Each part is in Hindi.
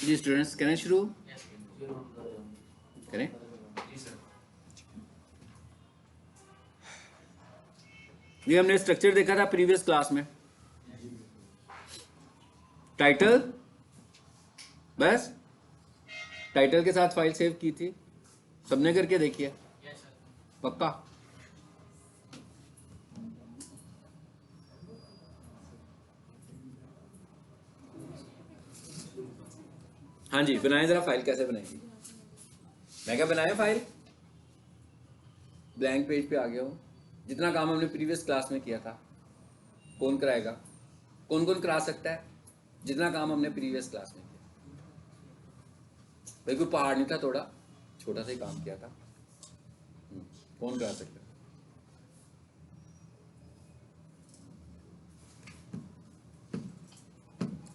जी स्टूडेंट्स करें शुरू करें। ये हमने स्ट्रक्चर देखा था प्रीवियस क्लास में। टाइटल, बस टाइटल के साथ फाइल सेव की थी, सबने करके देखिए पक्का। हाँ जी, बनाए जरा फाइल कैसे बनाएंगे। मैं क्या बनाया फाइल, ब्लैंक पेज पे आ गया हूँ। जितना काम हमने प्रीवियस क्लास में किया था कौन कराएगा, कौन कौन करा सकता है जितना काम हमने प्रीवियस क्लास में किया। भाई कोई पहाड़ नहीं था, थोड़ा छोटा सा ही काम किया था। कौन करा सकता है।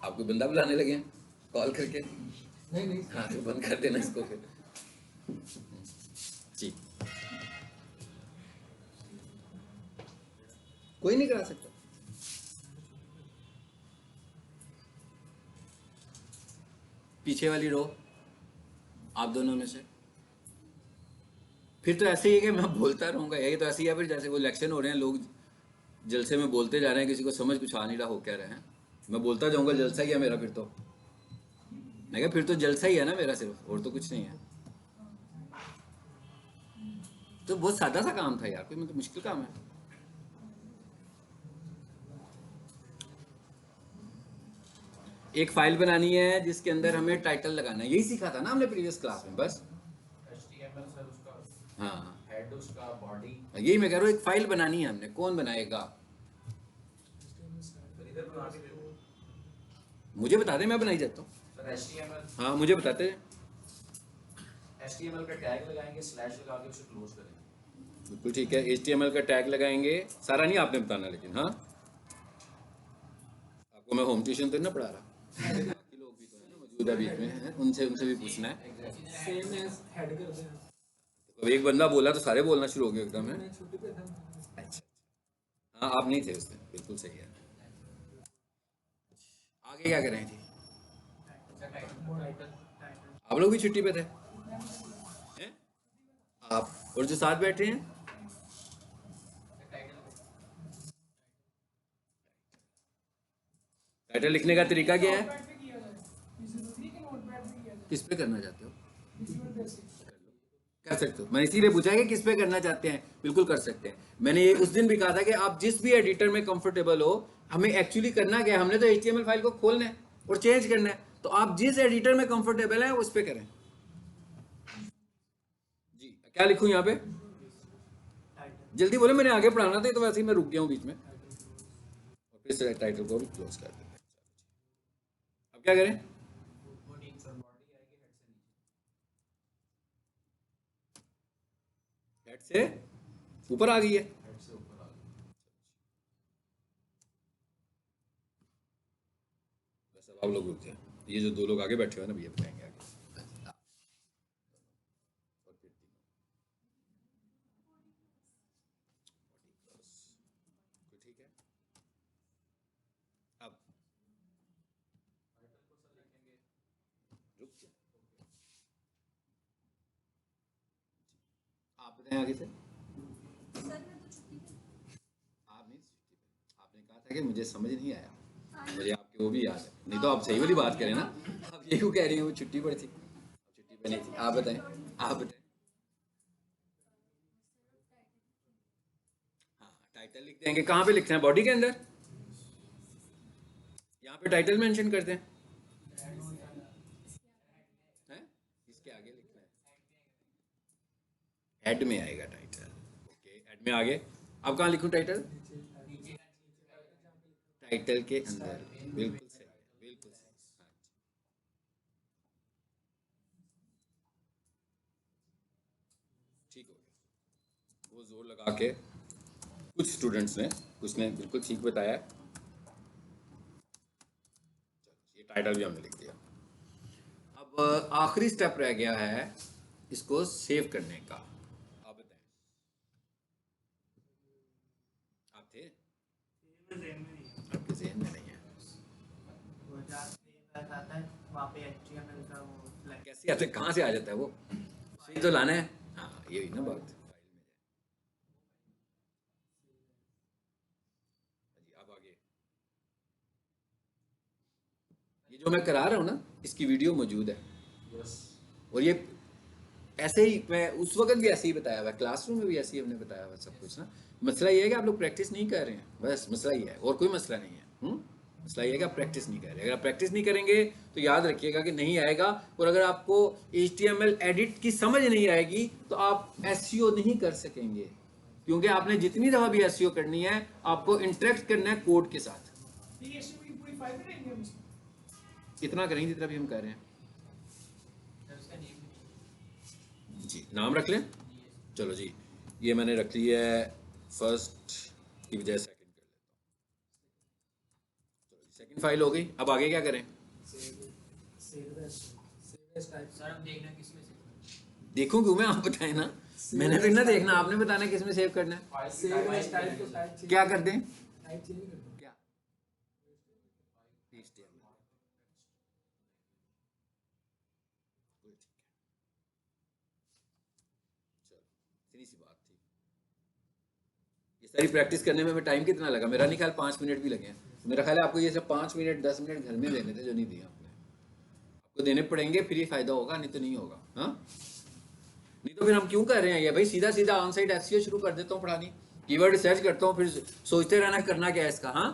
आपको बंदा बुलाने लगे हैं कॉल करके? नहीं नहीं, हाँ तो बंद कर देना इसको फिर। जी कोई नहीं करा सकता। पीछे वाली रो आप दोनों में से। फिर तो ऐसे ही है कि मैं बोलता रहूंगा, यही तो ऐसे ही है। फिर जैसे वो इलेक्शन हो रहे हैं, लोग जलसे में बोलते जा रहे हैं, किसी को समझ कुछ आ नहीं रहा हो कह रहे हैं। मैं बोलता जाऊंगा, जलसा ही है मेरा फिर तो। मैं क्या, फिर तो जलसा ही है ना मेरा, सिर्फ और तो कुछ नहीं है। तो बहुत सादा सा काम था यार, कोई मतलब मुश्किल काम है? एक फाइल बनानी है जिसके अंदर हमें टाइटल लगाना है, यही सीखा था ना हमने प्रीवियस क्लास में बस। हाँ हेड उसका बॉडी, यही मैं कह रहा हूँ, एक फाइल बनानी है हमने, कौन बनाएगा? मुझे बता दे, मैं बनाई जाता हूँ। हाँ मुझे बताते हैं। HTML का टैग लगाएंगे, स्लैश लगा के उसे क्लोज करेंगे। बिल्कुल ठीक है, HTML का टैग लगाएंगे। सारा नहीं आपने बताना लेकिन, हाँ आपको मैं होम ट्यूशन तो नहीं ना पढ़ा रहा। बाकी लोग भी तो है ना मौजूदा बीच में हैं, उनसे उनसे भी पूछना है। सेम एज हेड करते हैं। अब एक बंदा बोला तो सारे बोलना शुरू हो गए एकदम है। अच्छा, हाँ आप नहीं थे उसमें, बिल्कुल सही है। आगे क्या करें जी? आप लोग भी छुट्टी पे थे हैं? आप और जो साथ बैठे हैं, टाइटल लिखने का तरीका क्या है? किस पे करना चाहते हो? कर सकते हो, मैंने इसीलिए पूछा है कि किस पे करना चाहते हैं। बिल्कुल कर सकते हैं। मैंने ये उस दिन भी कहा था कि आप जिस भी एडिटर में कंफर्टेबल हो, हमें एक्चुअली करना क्या है, हमने तो HTML फाइल को खोलना है और चेंज करना है। तो आप जिस एडिटर में कंफर्टेबल है उस पे करें। जी क्या लिखूं यहाँ पे? जल्दी बोले, मैंने आगे पढ़ाना था तो वैसे ही मैं रुक गया हूँ बीच में। और फिर से टाइटल को भी क्लोज कर देते हैं। अब क्या करें? हेड से ऊपर आ गई है। बस अब आप लोग रुक जाए, ये जो दो लोग आगे बैठे हुए हैं ना, भैया बताएंगे आगे। और फिर कोई ठीक है। अब रुक जाए, आप बताएं आगे से। आप नहीं छुट्टी पे, आपने कहा था कि मुझे समझ नहीं आया, मुझे आपकी वो भी याद है। नहीं तो आप सही वाली बात करें ना, आप ये क्यों कह रही हैं वो छुट्टी पर थी? छुट्टी पे नहीं थी। आप बताएं, आप बताएं। हाँ टाइटल लिख देंगे, कहाँ पे लिखते हैं? बॉडी के अंदर, यहाँ पे टाइटल मेंशन करते हैं। हैं? इसके आगे लिखना है, हेड में आएगा टाइटल। ओके हेड में आगे। अब कहाँ लिखूं टाइटल? टाइटल के अंदर। बिल्कुल सही है, बिल्कुल सही। हाँ जी, ठीक हो गया। वो जोर लगा के कुछ स्टूडेंट्स ने, कुछ ने बिल्कुल ठीक बताया। ये टाइटल भी हमने लिख दिया। अब आखिरी स्टेप रह गया है इसको सेव करने का। आप बताएं, आप थे? आपके जहन में नहीं है? वहाँ पे HTML का वो flag। कैसे आते, कहाँ से आ जाता है वो, सही तो लाना है। हाँ ये हुई ना बात। जी अब आगे, ये जो मैं करा रहा हूँ ना, इसकी वीडियो मौजूद है। और ये ऐसे ही मैं उस वक्त भी ऐसे ही बताया हुआ है, क्लासरूम में भी ऐसे ही हमने बताया हुआ सब कुछ ना। मसला ये है कि आप लोग प्रैक्टिस नहीं कर रहे हैं, बस मसला ये है, और कोई मसला नहीं है। मसला ये है कि आप प्रैक्टिस नहीं कर रहे। अगर आप प्रैक्टिस नहीं करेंगे तो याद रखिएगा कि नहीं आएगा। और अगर आपको HTML एडिट की समझ नहीं आएगी तो आप SEO नहीं कर सकेंगे, क्योंकि आपने जितनी दफ़ा भी SEO करनी है आपको इंटरेक्ट करना है कोड के साथ। ये SEO की पूरी फाइल बनाएंगे हम इसमें? इतना करेंगे जितना भी हम कर रहे हैं। उसका नेम जी नाम रख लें। चलो जी, ये मैंने रख लिया है फर्स्ट की बजाय सेकंड कर लेता हूँ। चलो सेकंड फाइल हो गई। अब आगे क्या करें? सर हम देखना किस में से। देखो क्यों, मैं आप बताएं ना, मैंने फिर ना देखना, आपने बताना किस में सेव करना है। क्या कर दें? क्या? HTML। चलो इतनी सी बात थी। ये सारी प्रैक्टिस करने में टाइम कितना लगा? मेरा नहीं ख्याल 5 मिनट भी लगे हैं। मेरा ख्याल है आपको ये सब 5 मिनट 10 मिनट घर में देने थे जो नहीं दिए आपने। आपको देने पड़ेंगे, फिर ये फायदा होगा, नहीं तो नहीं होगा। हाँ नहीं तो फिर हम क्यों कर रहे हैं ये भाई? सीधा सीधा ऑन साइट SEO शुरू कर देता हूँ पढ़ानी, कीवर्ड रिसर्च करता हूँ, फिर सोचते रहना करना क्या है इसका। हाँ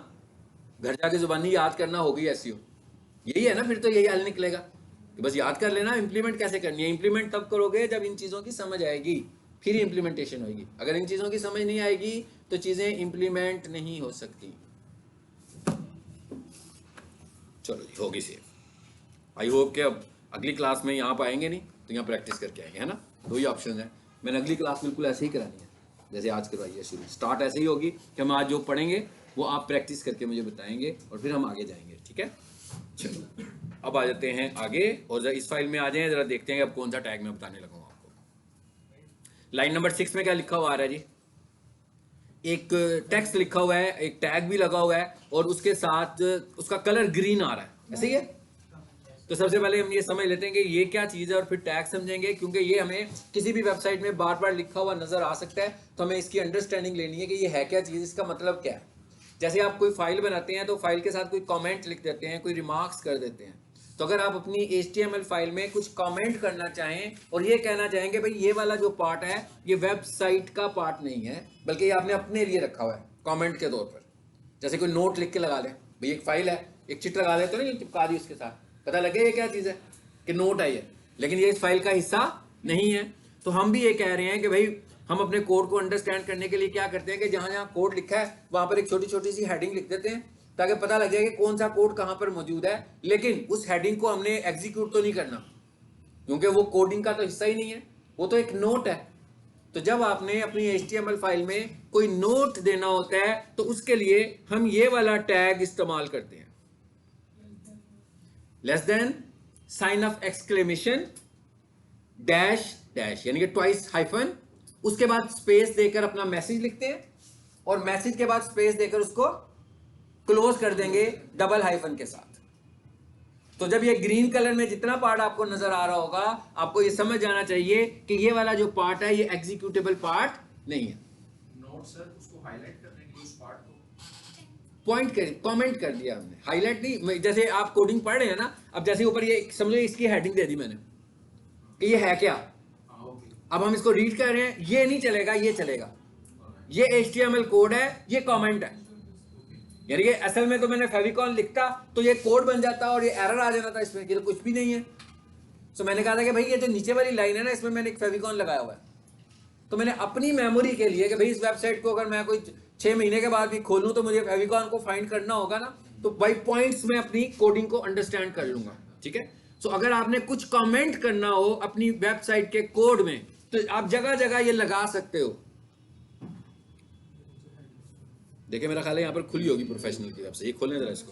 घर जाके जुबानी याद करना होगी SEO, यही है ना? फिर तो यही हल निकलेगा कि बस याद कर लेना इंप्लीमेंट कैसे करनी है। इंप्लीमेंट तब करोगे जब इन चीज़ों की समझ आएगी, फिर इंप्लीमेंटेशन होगी। अगर इन चीज़ों की समझ नहीं आएगी तो चीज़ें इंप्लीमेंट नहीं हो सकती। चलो जी होगी सेव। आई होप कि अब अगली क्लास में यहाँ पाएंगे नहीं तो यहाँ प्रैक्टिस करके आएंगे, है ना? दो ही ऑप्शन है। मैंने अगली क्लास बिल्कुल ऐसे ही करानी है जैसे आज करवाई है शुरू। स्टार्ट ऐसे ही होगी कि हम आज जो पढ़ेंगे वो आप प्रैक्टिस करके मुझे बताएंगे और फिर हम आगे जाएंगे, ठीक है? चलो अब आ जाते हैं आगे, और जरा इस फाइल में आ जाएं, जरा देखते हैं कि अब कौन सा टैग मैं बताने लगा हूँ आपको। लाइन नंबर 6 में क्या लिखा हुआ आ रहा है जी? एक टेक्स्ट लिखा हुआ है, एक टैग भी लगा हुआ है, और उसके साथ उसका कलर ग्रीन आ रहा है, ऐसे ही है। तो सबसे पहले हम ये समझ लेते हैं कि ये क्या चीज़ है और फिर टैग समझेंगे, क्योंकि ये हमें किसी भी वेबसाइट में बार बार लिखा हुआ नजर आ सकता है। तो हमें इसकी अंडरस्टैंडिंग लेनी है कि ये है क्या चीज़, इसका मतलब क्या है। जैसे आप कोई फाइल बनाते हैं तो फाइल के साथ कोई कमेंट लिख देते हैं, कोई रिमार्क्स कर देते हैं। तो अगर आप अपनी HTML फाइल में कुछ कमेंट करना चाहें और ये कहना चाहेंगे भाई ये वाला जो पार्ट है ये वेबसाइट का पार्ट नहीं है, बल्कि ये आपने अपने लिए रखा हुआ है कमेंट के तौर पर। जैसे कोई नोट लिख के लगा ले, भाई एक फाइल है, एक चिट लगा ले तो नहीं चिपका दी उसके साथ, पता लगे ये क्या चीज़ है कि नोट है ये, लेकिन ये इस फाइल का हिस्सा नहीं है। तो हम भी ये कह रहे हैं कि भाई हम अपने कोड को अंडरस्टैंड करने के लिए क्या करते हैं कि जहाँ जहाँ कोड लिखा है वहाँ पर एक छोटी छोटी सी हेडिंग लिख देते हैं, ताकि पता लग जाए कि कौन सा कोड कहाँ पर मौजूद है। लेकिन उस हेडिंग को हमने एग्जीक्यूट तो नहीं करना, क्योंकि वो कोडिंग का तो हिस्सा ही नहीं है, वो तो एक नोट है। तो जब आपने अपनी HTML फाइल में कोई नोट देना होता है तो उसके लिए हम ये वाला टैग इस्तेमाल करते हैं, less than, sign of exclamation, dash dash, यानी कि ट्वाइस हाइफन, उसके बाद स्पेस देकर अपना मैसेज लिखते हैं, और मैसेज के बाद स्पेस देकर उसको क्लोज कर देंगे डबल हाइफन के साथ। तो जब ये ग्रीन कलर में जितना पार्ट आपको नजर आ रहा होगा, आपको ये समझ आना चाहिए कि ये वाला जो पार्ट है ये एग्जीक्यूटेबल पार्ट नहीं है। नोट सर उसको हाईलाइट करने के लिए उस पार्ट को पॉइंट कर कमेंट कर दिया हमने, हाईलाइट नहीं। जैसे आप कोडिंग पढ़ रहे हैं ना, अब जैसे ऊपर ये समझो इसकी हेडिंग दे दी मैंने कि ये है क्या, हाँ ओके अब हम इसको रीड कर रहे हैं, ये नहीं चलेगा, ये चलेगा। ये HTML कोड है, ये कमेंट है। यानी कि असल में तो मैंने फेविकॉल लिखता तो ये कोड बन जाता और ये एरर आ जाना था इसमें, कि तो कुछ भी नहीं है। तो मैंने कहा था कि भाई ये जो नीचे वाली लाइन है ना, इसमें मैंने एक फेविकॉल लगाया हुआ है। तो मैंने अपनी मेमोरी के लिए कि भाई इस वेबसाइट को अगर मैं कोई 6 महीने के बाद भी खोलूं तो मुझे फेविकॉल को फाइंड करना होगा ना, तो बाई पॉइंट्स में अपनी कोडिंग को अंडरस्टैंड कर लूंगा, ठीक है? सो अगर आपने कुछ कमेंट करना हो अपनी वेबसाइट के कोड में तो आप जगह जगह ये लगा सकते हो। देखिए मेरा ख्याल है यहाँ पर खुली होगी प्रोफेशनल की तरफ से, ये खोलें जरा इसको,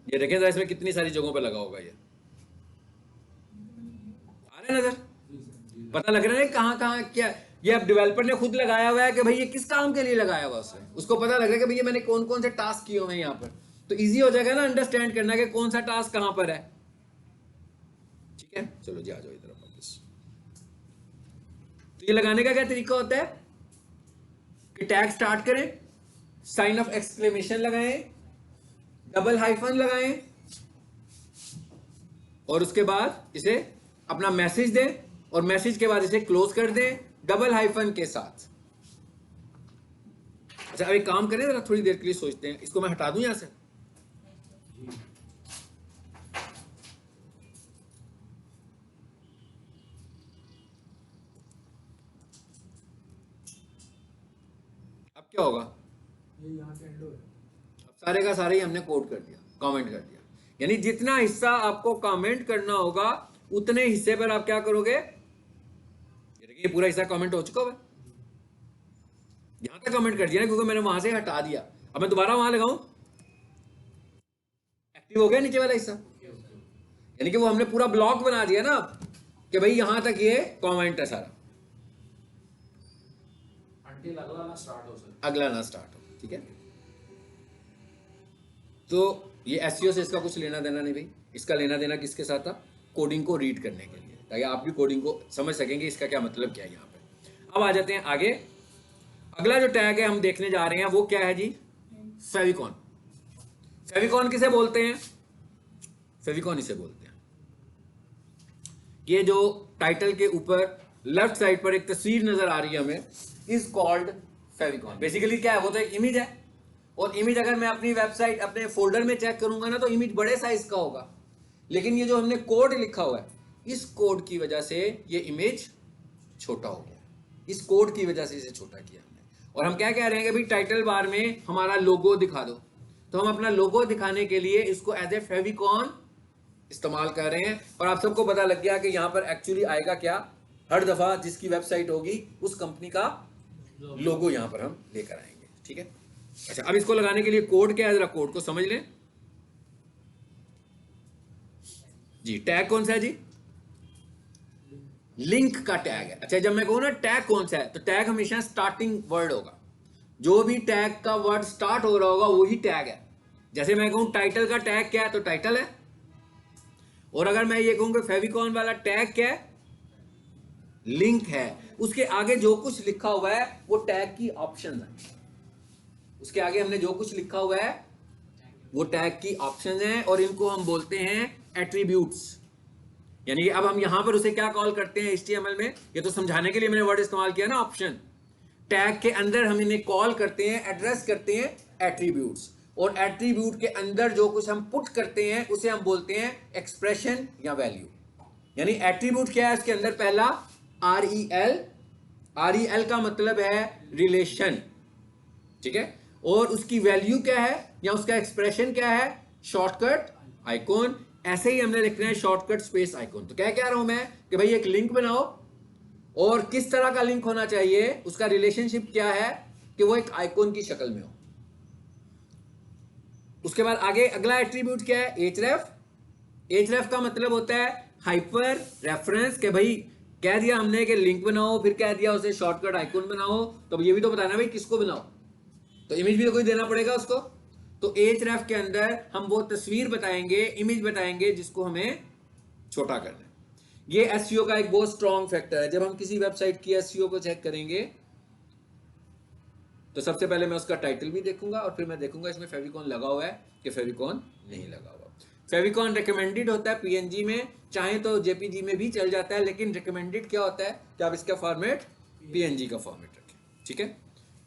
ये देखें जरा इसमें कितनी सारी जगहों पर लगा होगा। ये आ रहा है नजर, पता लग रहा है कहाँ कहाँ क्या। ये अब डेवलपर ने खुद लगाया हुआ है कि भाई ये किस काम के लिए लगाया हुआ उसने, उसको पता लग रहा है कि भाई ये मैंने कौन कौन से टास्क किए हुए हैं यहाँ पर। तो इजी हो जाएगा ना अंडरस्टैंड करना कि कौन सा टास्क कहाँ पर है। ठीक है, चलो जी आ जाओ इधर वापस। तो ये लगाने का क्या तरीका होता है कि टैग स्टार्ट करें, साइन ऑफ एक्सक्लेमेशन लगाएं, डबल हाइफन लगाएं और उसके बाद इसे अपना मैसेज दें और मैसेज के बाद इसे क्लोज कर दें डबल हाइफन के साथ। अच्छा अब एक काम करें जरा, थोड़ी देर के लिए सोचते हैं, इसको मैं हटा दूं यहां से। अब क्या होगा, ये यहाँ से एंड हो गया। अब सारे का सारे ही हमने कोड कर दिया, कमेंट कर दिया, यानी जितना हिस्सा आपको कमेंट करना होगा उतने हिस्से पर आप क्या करोगे, ये देखिए पूरा हिस्सा कमेंट हो चुका है, यहां तक कमेंट कर दिया ना क्योंकि मैंने वहां से हटा दिया। अब मैं दोबारा वहां लगाऊं, एक्टिव हो गया नीचे वाला हिस्सा, यानी कि वो हमने पूरा ब्लॉक बना दिया ना कि भाई यहां तक ये कमेंट है सारा, Until अगला ना स्टार्ट हो सर। अगला ना स्टार्ट हो। ठीक है, तो ये एसईओ से इसका कुछ लेना देना नहीं भाई, इसका लेना देना किसके साथ था, कोडिंग को रीड करने के लिए, ताकि आप भी कोडिंग को समझ सकेंगे इसका क्या मतलब क्या है यहाँ पे। अब आ जाते हैं आगे, अगला जो टैग है हम देखने जा रहे हैं वो क्या है जी, फेविकॉन। फेविकॉन किसे बोलते हैं, फेविकॉन इसे बोलते हैं, ये जो टाइटल के ऊपर लेफ्ट साइड पर एक तस्वीर नजर आ रही है हमें, इज कॉल्ड फेविकॉन। बेसिकली क्या है, वो तो एक इमेज है, और इमेज अगर मैं अपनी वेबसाइट अपने फोल्डर में चेक करूंगा ना तो इमेज बड़े साइज का होगा, लेकिन ये जो हमने कोड लिखा हुआ है इस कोड की वजह से ये इमेज छोटा हो गया, इस कोड की वजह से इसे छोटा किया हमने। और हम क्या कह रहे हैं कि भाई टाइटल बार में हमारा लोगो दिखा दो, तो हम अपना लोगो दिखाने के लिए इसको एज ए फेविकॉन इस्तेमाल कर रहे हैं। और आप सबको पता लग गया कि यहाँ पर एक्चुअली आएगा क्या, हर दफा जिसकी वेबसाइट होगी उस कंपनी का लोगो यहाँ पर हम लेकर आएंगे। ठीक है, अच्छा अब इसको लगाने के लिए कोड क्या है, जरा कोड को समझ लें जी। टैग कौन सा है जी, लिंक का टैग है। अच्छा जब मैं कहूं ना टैग कौन सा है, तो टैग हमेशा स्टार्टिंग वर्ड होगा, जो भी टैग का वर्ड स्टार्ट हो रहा होगा वही टैग है। जैसे मैं कहूं टाइटल का टैग क्या है, तो टाइटल है, और अगर मैं ये कहूं कि फेविकॉन वाला टैग क्या है, लिंक है, उसके आगे जो कुछ लिखा हुआ है वो टैग की ऑप्शन है, उसके आगे हमने जो कुछ लिखा हुआ है वो टैग की ऑप्शन है, और इनको हम बोलते हैं एट्रीब्यूट्स। यानी कि अब हम यहां पर उसे क्या कॉल करते हैं HTML में, ये तो समझाने के लिए मैंने वर्ड इस्तेमाल किया ना ऑप्शन, टैग के अंदर हम इन्हें कॉल करते हैं, एड्रेस करते हैं एट्रीब्यूट्स, और एट्रीब्यूट के अंदर जो कुछ हम पुट करते हैं उसे हम बोलते हैं एक्सप्रेशन या वैल्यू। यानी एट्रीब्यूट क्या है, इसके अंदर पहला REL का मतलब है रिलेशन, ठीक है, और उसकी वैल्यू क्या है या उसका एक्सप्रेशन क्या है, शॉर्टकट आइकॉन। ऐसे ही हमने लिखना है शॉर्टकट स्पेस आइकॉन। तो क्या कह रहा हूं मैं कि भाई एक लिंक बनाओ, और किस तरह का लिंक होना चाहिए, उसका रिलेशनशिप क्या है कि वो एक आइकॉन की शक्ल में हो। उसके बाद आगे अगला एट्रीब्यूट क्या है, href का मतलब होता है हाइपर रेफरेंस, के भाई कह दिया हमने कि लिंक बनाओ, फिर कह दिया उसे शॉर्टकट आइकॉन बनाओ, तो ये भी तो बताना भाई किसको बनाओ, तो इमेज भी तो कोई देना पड़ेगा उसको। तो href के अंदर हम वो तस्वीर बताएंगे, इमेज बताएंगे जिसको हमें छोटा करना है। ये एसईओ का एक बहुत स्ट्रॉन्ग फैक्टर है। जब हम किसी वेबसाइट की एसईओ को चेक करेंगे तो सबसे पहले मैं उसका टाइटल भी देखूंगा, और फिर मैं देखूंगा इसमें फेविकॉन लगा हुआ है कि फेविकॉन नहीं लगा हुआ। फेविकॉन रिकमेंडेड होता है PNG में, चाहे तो JPG में भी चल जाता है, लेकिन रिकमेंडेड क्या होता है कि आप इसका फॉर्मेट PNG का फॉर्मेट रखें। ठीक है,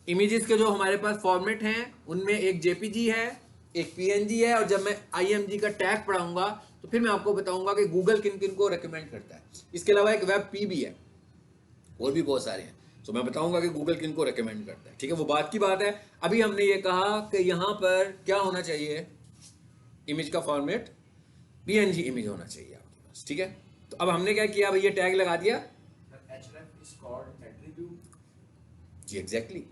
इमेजेस के जो हमारे पास फॉर्मेट हैं उनमें एक JPG है, एक PNG है, और जब मैं IMG का टैग पढ़ाऊंगा तो फिर मैं आपको बताऊंगा कि गूगल किन किन को रेकमेंड करता है। इसके अलावा एक वेब पी भी है, और भी बहुत सारे हैं, तो मैं बताऊंगा कि गूगल किन को रेकमेंड करता है। ठीक है, वो बात की बात है। अभी हमने ये कहा कि यहाँ पर क्या होना चाहिए, इमेज का फॉर्मेट PNG इमेज होना चाहिए आपके पास। ठीक है, तो अब हमने क्या किया भाई, ये टैग लगा दिया href is called attribute जी, exactly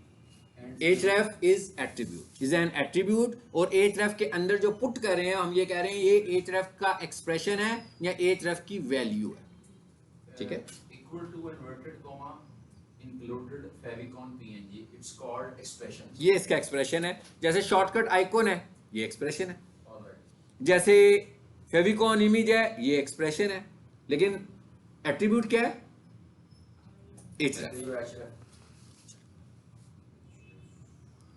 and href is an attribute, और href के अंदर जो पुट कर रहे हैं हम ये कह रहे हैं ये href का एक्सप्रेशन है या href की वैल्यू है। ठीक है, equal to inverted comma included favicon PNG, it's called expression. ये इसका एक्सप्रेशन है। जैसे शॉर्टकट आइकॉन है, ये एक्सप्रेशन है। All right. जैसे फेविकॉन इमेज है, ये एक्सप्रेशन है। लेकिन एट्रीब्यूट क्या है? href।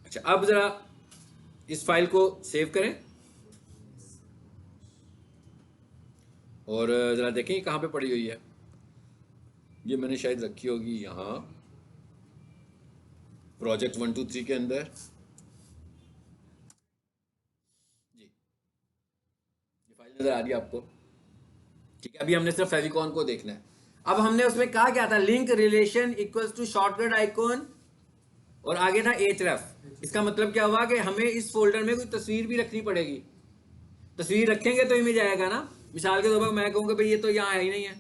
अच्छा, अब जरा इस फाइल को सेव करें और जरा देखें कहाँ पे पड़ी हुई है। ये मैंने शायद रखी होगी यहाँ प्रोजेक्ट 123 के अंदर जी। ये फाइल नजर आ रही है आपको? ठीक है, अभी हमने सिर्फ फेविकॉन को देखना है। अब हमने उसमें कहा क्या था? Link relation equals to shortcut icon और आगे था href। इसका मतलब क्या हुआ कि हमें इस फोल्डर में कोई तस्वीर भी रखनी पड़ेगी। तस्वीर रखेंगे तो इमेज आएगा ना। मिसाल के तौर पर मैं कहूँगा भाई ये तो यहाँ है ही नहीं है,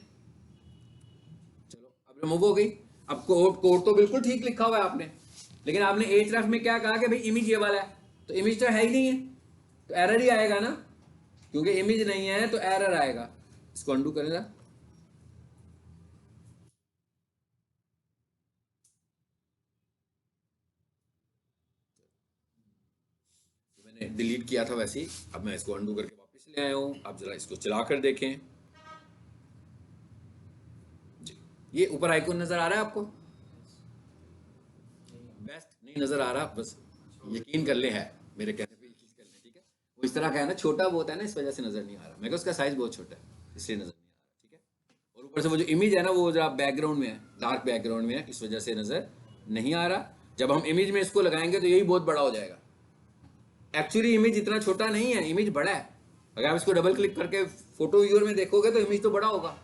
चलो अब रिमूव हो गई। अब कोड तो बिल्कुल ठीक लिखा हुआ है आपने, लेकिन आपने href में क्या कहा कि भाई इमेज ये वाला है, तो इमेज तो है ही नहीं है, तो एरर ही आएगा ना, क्योंकि इमेज नहीं है तो एरर आएगा। इसको अंडू करें ना। मैंने डिलीट किया था वैसे ही, अब मैं इसको अंडू करके वापस ले आया हूँ। आप जरा इसको चला कर देखें जी, ये ऊपर आइकॉन नजर आ रहा है आपको? बेस्ट नहीं नजर आ रहा, बस यकीन कर ले है मेरे कहने पे यकीन कर ले, ठीक है। वो इस तरह का है ना, छोटा बहुत है ना, इस वजह से नजर नहीं आ रहा। मेरे को उसका साइज बहुत छोटा है इसलिए नजर नहीं आ रहा, ठीक है। और ऊपर से वो जो इमेज है ना वो जरा बैकग्राउंड में है, डार्क बैकग्राउंड में है, इस वजह से नजर नहीं आ रहा। जब हम इमेज में इसको लगाएंगे तो यही बहुत बड़ा हो जाएगा। एक्चुअली इमेज इतना छोटा नहीं है, इमेज बड़ा है। अगर आप इसको डबल क्लिक करके फोटो व्यूअर में देखोगे तो इमेज तो बड़ा होगा,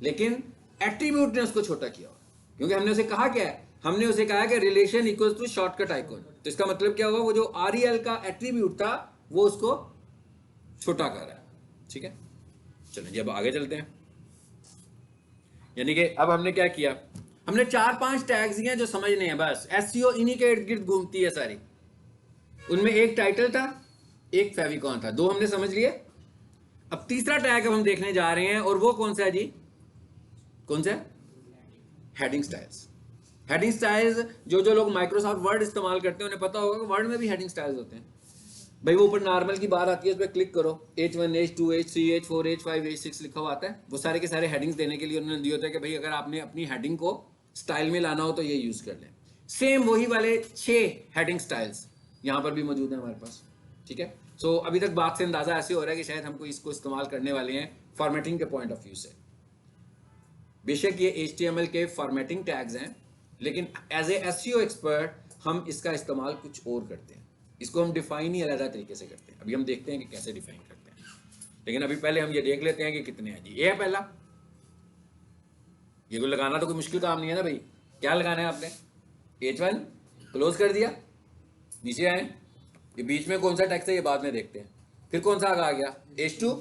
लेकिन एट्रीब्यूट ने उसको छोटा किया होगा, क्योंकि हमने उसे कहा क्या है? हमने उसे कहा कि relation equals to shortcut icon. तो इसका मतलब क्या हुआ? वो जो REL का एट्रीब्यूट था वो उसको छोटा कर रहा है, ठीक है। चलिए जी अब आगे चलते हैं। यानी कि अब हमने क्या किया? हमने 4-5 टैग्स दिए जो समझने हैं, बस SEO इन्हीं के इर्द गिर्द घूमती है सारी। उनमें एक टाइटल था, एक फेविकॉन था, 2 हमने समझ लिए। अब तीसरा टैग अब हम देखने जा रहे हैं, और वो कौन सा है जी? कौन सा है? Heading styles. हेडिंग स्टाइल्स जो लोग माइक्रोसॉफ्ट वर्ड इस्तेमाल करते हैं उन्हें पता होगा कि वर्ड में भी हेडिंग स्टाइल्स होते हैं। भाई वो ऊपर नॉर्मल की बात आती है, उस पर क्लिक करो, H1 H2 H3 H4 H5 H6 लिखा हुआ आता है। वो सारे के सारे हेडिंग्स देने के लिए उन्होंने दिए होते हैं कि भाई अगर आपने अपनी हेडिंग को स्टाइल में लाना हो तो ये यूज कर लें। सेम वही वाले 6 हेडिंग स्टाइल्स यहाँ पर भी मौजूद है हमारे पास, ठीक है। सो अभी तक बात से अंदाजा ऐसे हो रहा है कि शायद हमको इसको इस्तेमाल करने वाले हैं फॉर्मेटिंग के पॉइंट ऑफ व्यू से। बेशक ये HTML के फॉर्मेटिंग टैग्स हैं, लेकिन एज ए SEO एक्सपर्ट हम इसका इस्तेमाल कुछ और करते हैं। इसको हम डिफाइन ही अलग तरीके से करते हैं। अभी हम देखते हैं कि कैसे डिफाइन करते हैं, लेकिन अभी पहले हम ये देख लेते हैं कि कितने हैं जी। ये है पहला। ये को लगाना तो कोई मुश्किल काम नहीं है ना भाई। क्या लगाना है आपने? H1 क्लोज कर दिया, नीचे आए, ये बीच में कौन सा टेक्स्ट है ये बाद में देखते हैं। फिर कौन सा आ गया? H2,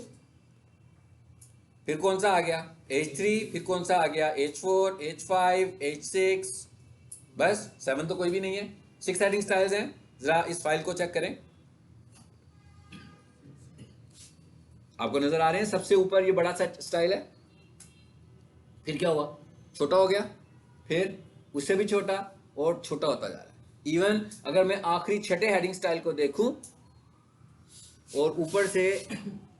फिर कौन सा आ गया? H3, फिर कौन सा आ गया? H4 H5 H6, बस 7 तो कोई भी नहीं है। 6 हेडिंग स्टाइल्स हैं। जरा इस फाइल को चेक करें, आपको नजर आ रहे हैं? सबसे ऊपर ये बड़ा सा स्टाइल है, फिर क्या हुआ? छोटा हो गया, फिर उससे भी छोटा और छोटा होता जा रहा है। इवन अगर मैं आखिरी 6ठे हेडिंग स्टाइल को देखूं और ऊपर से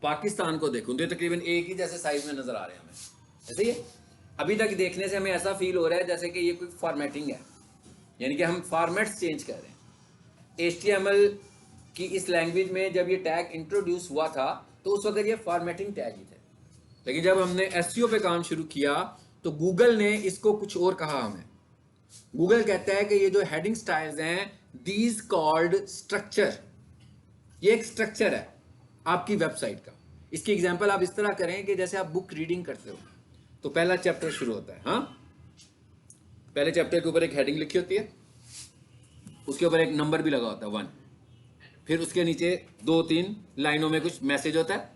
पाकिस्तान को देखूं तो तकरीबन एक ही जैसे साइज में नजर आ रहे हैं हमें। ऐसे ही अभी तक देखने से हमें ऐसा फील हो रहा है जैसे कि ये कोई फॉर्मेटिंग है, यानी कि हम फॉर्मेट्स चेंज कर रहे हैं। HTML की इस लैंग्वेज में जब ये टैग इंट्रोड्यूस हुआ था तो उस वक्त ये फॉर्मेटिंग टैग ही थे, लेकिन जब हमने SEO पे काम शुरू किया तो गूगल ने इसको कुछ और कहा हमें। गूगल कहता है कि ये जो हेडिंग स्टाइल्स हैं, दीज कॉल्ड स्ट्रक्चर, ये एक स्ट्रक्चर है आपकी वेबसाइट का। इसकी एग्जांपल आप इस तरह करें कि जैसे आप बुक रीडिंग करते हो तो पहला चैप्टर शुरू होता है, हाँ, पहले चैप्टर के ऊपर एक हेडिंग लिखी होती है, उसके ऊपर एक नंबर भी लगा होता है 1, फिर उसके नीचे 2-3 लाइनों में कुछ मैसेज होता है,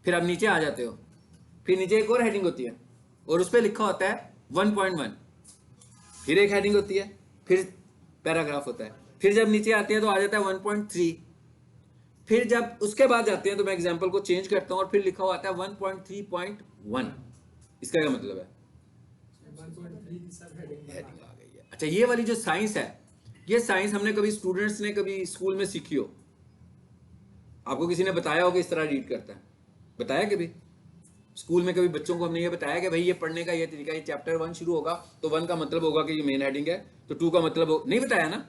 फिर आप नीचे आ जाते हो, फिर नीचे एक और हेडिंग होती है और उस पर लिखा होता है 1.1, फिर एक हेडिंग होती है, फिर पैराग्राफ होता है, फिर जब नीचे आते हैं तो आ जाता है 1.3, फिर जब उसके बाद जाते हैं तो मैं एग्जांपल को चेंज करता हूं और फिर लिखा हुआ आता है 1.3.1। इसका क्या मतलब है? 1.3 की सब हेडिंग हेडिंग आ गई है। अच्छा, ये वाली जो साइंस है, ये साइंस हमने कभी स्टूडेंट्स ने कभी स्कूल में सीखी हो? आपको किसी ने बताया हो कि इस तरह रीड करता है? बताया कभी? स्कूल में कभी बच्चों को हमने ये बताया कि भाई ये पढ़ने का ये तरीका, ये चैप्टर 1 शुरू होगा तो 1 का मतलब होगा कि ये मेन हेडिंग है, तो 2 का मतलब नहीं बताया ना।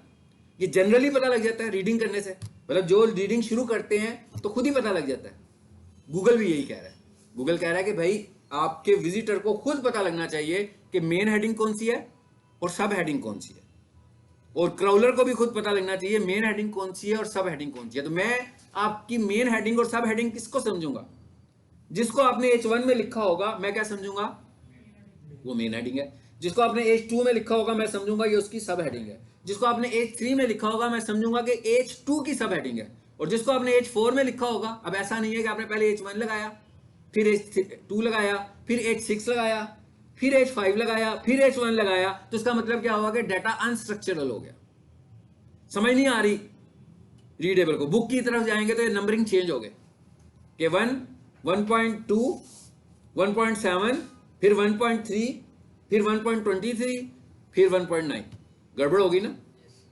ये जनरली पता लग जाता है रीडिंग करने से, मतलब जो रीडिंग शुरू करते हैं तो खुद ही पता लग जाता है। गूगल भी यही कह रहा है, गूगल कह रहा है कि भाई आपके विजिटर को खुद पता लगना चाहिए कि मेन हेडिंग कौन सी है और सब हेडिंग कौन सी है, और क्राउलर को भी खुद पता लगना चाहिए मेन हेडिंग कौन सी है और सब हेडिंग कौन सी है। तो मैं आपकी मेन हेडिंग और सब हेडिंग किसको समझूंगा? जिसको आपने H1 में लिखा होगा मैं क्या समझूंगा? वो मेन हेडिंग है। जिसको आपने H2 में लिखा होगा मैं समझूंगा ये उसकी सब हेडिंग है। जिसको आपने H3 में लिखा होगा मैं समझूंगा कि H2 की सब हेडिंग है। और जिसको आपने H4 में लिखा होगा, अब ऐसा नहीं है कि आपने पहले H1 लगाया, फिर H2 लगाया, फिर H6 लगाया, फिर H5 लगाया, फिर H1 लगाया, तो इसका मतलब क्या हुआ कि डाटा अनस्ट्रक्चरल हो गया, समझ नहीं आ रही रीडेबल को। बुक की तरफ जाएंगे तो ये नंबरिंग चेंज हो गए कि 1, 1.2, 1.7, फिर 1.3, फिर 1.23, फिर 1.9। गड़बड़ होगी ना,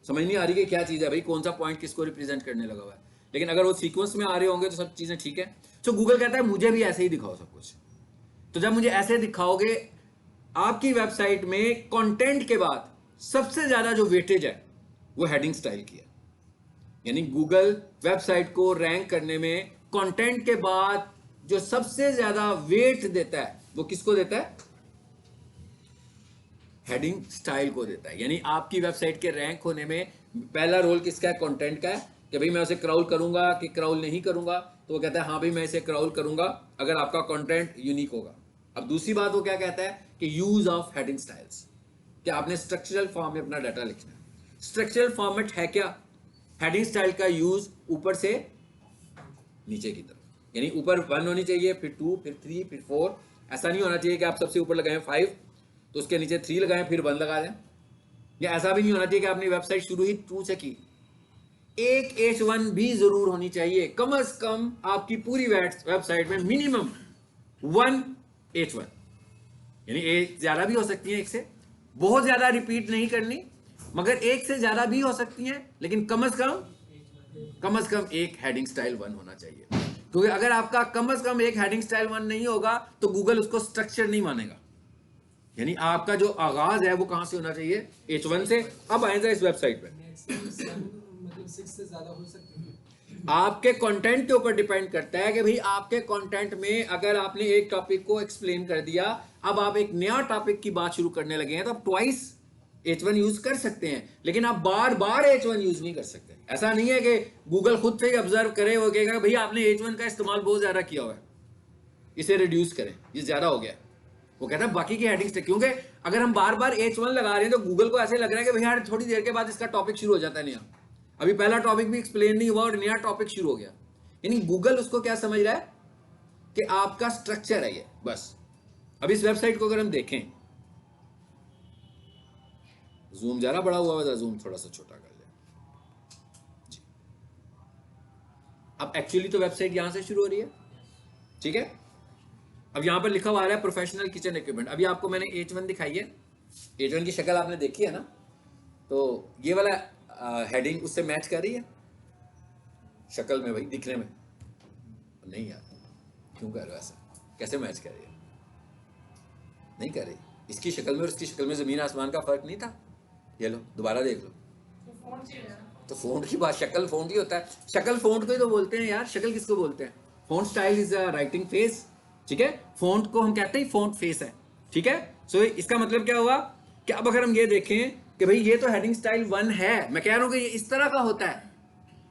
समझ नहीं आ रही कि क्या चीज़ है भाई, कौन सा पॉइंट किसको रिप्रेजेंट करने लगा हुआ है। लेकिन अगर वो सीक्वेंस में आ रहे होंगे तो सब चीज़ें ठीक है। तो गूगल कहता है मुझे भी ऐसे ही दिखाओ सब कुछ। तो जब मुझे ऐसे दिखाओगे, आपकी वेबसाइट में कंटेंट के बाद सबसे ज़्यादा जो वेटेज है वो हेडिंग स्टाइल की है। यानी गूगल वेबसाइट को रैंक करने में कंटेंट के बाद जो सबसे ज्यादा वेट देता है वो किसको देता है? हेडिंग स्टाइल को देता है। यानी आपकी वेबसाइट के रैंक होने में पहला रोल किसका है? कंटेंट का है कि भाई मैं उसे क्राउल करूंगा कि क्राउल नहीं करूंगा। तो वो कहता है हाँ भाई मैं इसे क्राउल करूंगा अगर आपका कंटेंट यूनिक होगा। अब दूसरी बात वो क्या कहता है कि यूज ऑफ हेडिंग स्टाइल्स, कि आपने स्ट्रक्चरल फॉर्म में अपना डाटा लिखना है। स्ट्रक्चरल फॉर्मेट है क्या? हेडिंग स्टाइल का यूज ऊपर से नीचे की तरफ, यानी ऊपर 1 होनी चाहिए, फिर 2, फिर 3, फिर 4। ऐसा नहीं होना चाहिए कि आप सबसे ऊपर लगाएं 5 तो उसके नीचे 3 लगाएं फिर 1 लगा दें। या ऐसा भी नहीं होना चाहिए कि आपने वेबसाइट शुरू ही 2 से की। एक H1 भी जरूर होनी चाहिए, कम से कम आपकी पूरी वेबसाइट में मिनिमम 1 H1, यानी एक ज्यादा भी हो सकती है, एक से बहुत ज्यादा रिपीट नहीं करनी, मगर एक से ज्यादा भी हो सकती हैं, लेकिन कम से कम एक हेडिंग स्टाइल 1 होना चाहिए। क्योंकि अगर आपका कम से कम एक हेडिंग स्टाइल 1 नहीं होगा तो गूगल उसको स्ट्रक्चर नहीं मानेगा। यानी आपका जो आगाज है वो कहां से होना चाहिए? H1 से। अब आए इस वेबसाइट पे, मतलब 6 से ज्यादा हो सकती है। आपके कंटेंट के ऊपर डिपेंड करता है कि भाई आपके कंटेंट में अगर आपने एक टॉपिक को एक्सप्लेन कर दिया, अब आप एक नया टॉपिक की बात शुरू करने लगे हैं तो आप ट्वाइस H1 यूज कर सकते हैं, लेकिन आप बार बार H1 यूज नहीं कर सकते। ऐसा नहीं है कि गूगल खुद से ही ऑब्जर्व करे, वो कहेगा भाई आपने H1 का इस्तेमाल बहुत ज्यादा किया हुआ है, इसे रिड्यूस करें, ये ज्यादा हो गया है। वो कहता है बाकी की हेडिंग्स, क्योंकि अगर हम बार बार H1 लगा रहे हैं तो गूगल को ऐसे लग रहा है कि भाई यार थोड़ी देर के बाद इसका टॉपिक शुरू हो जाता है नया, अभी पहला टॉपिक भी एक्सप्लेन नहीं हुआ और नया टॉपिक शुरू हो गया। यानी गूगल उसको क्या समझ रहा है कि आपका स्ट्रक्चर है ये, बस। अब इस वेबसाइट को अगर हम देखें, जूम जरा बड़ा हुआ है, जूम थोड़ा सा छोटा कर ले। अब एक्चुअली तो वेबसाइट यहां से शुरू हो रही है, ठीक है। अब यहां पर लिखा हुआ है प्रोफेशनल किचन इक्विपमेंट। अभी आपको मैंने H1 दिखाई है, H1 की शक्ल आपने देखी है ना, तो ये वाला हेडिंग उससे मैच कर रही है शक्ल में भाई, दिखने में? नहीं यार, क्यों कर रहे हो ऐसा? कैसे मैच कर रही है? नहीं कर रही। इसकी शक्ल में और इसकी शक्ल में जमीन आसमान का फर्क नहीं था। ये लो दोबारा देख लो, तो फ़ॉन्ट चेंज है ना। तो फ़ॉन्ट की बात, शक्ल फ़ॉन्ट ही होता है। शक्ल फ़ॉन्ट को ही तो बोलते हैं यार, शक्ल किसको बोलते हैं? Font style is a writing face, ठीक है। फ़ॉन्ट को हम कहते हैं फ़ॉन्ट फेस है, ठीक है। सो इसका मतलब क्या हुआ कि अब अगर हम ये देखें कि भाई ये तो हेडिंग स्टाइल 1 है, मैं कह रहा हूं कि ये इस तरह का होता है।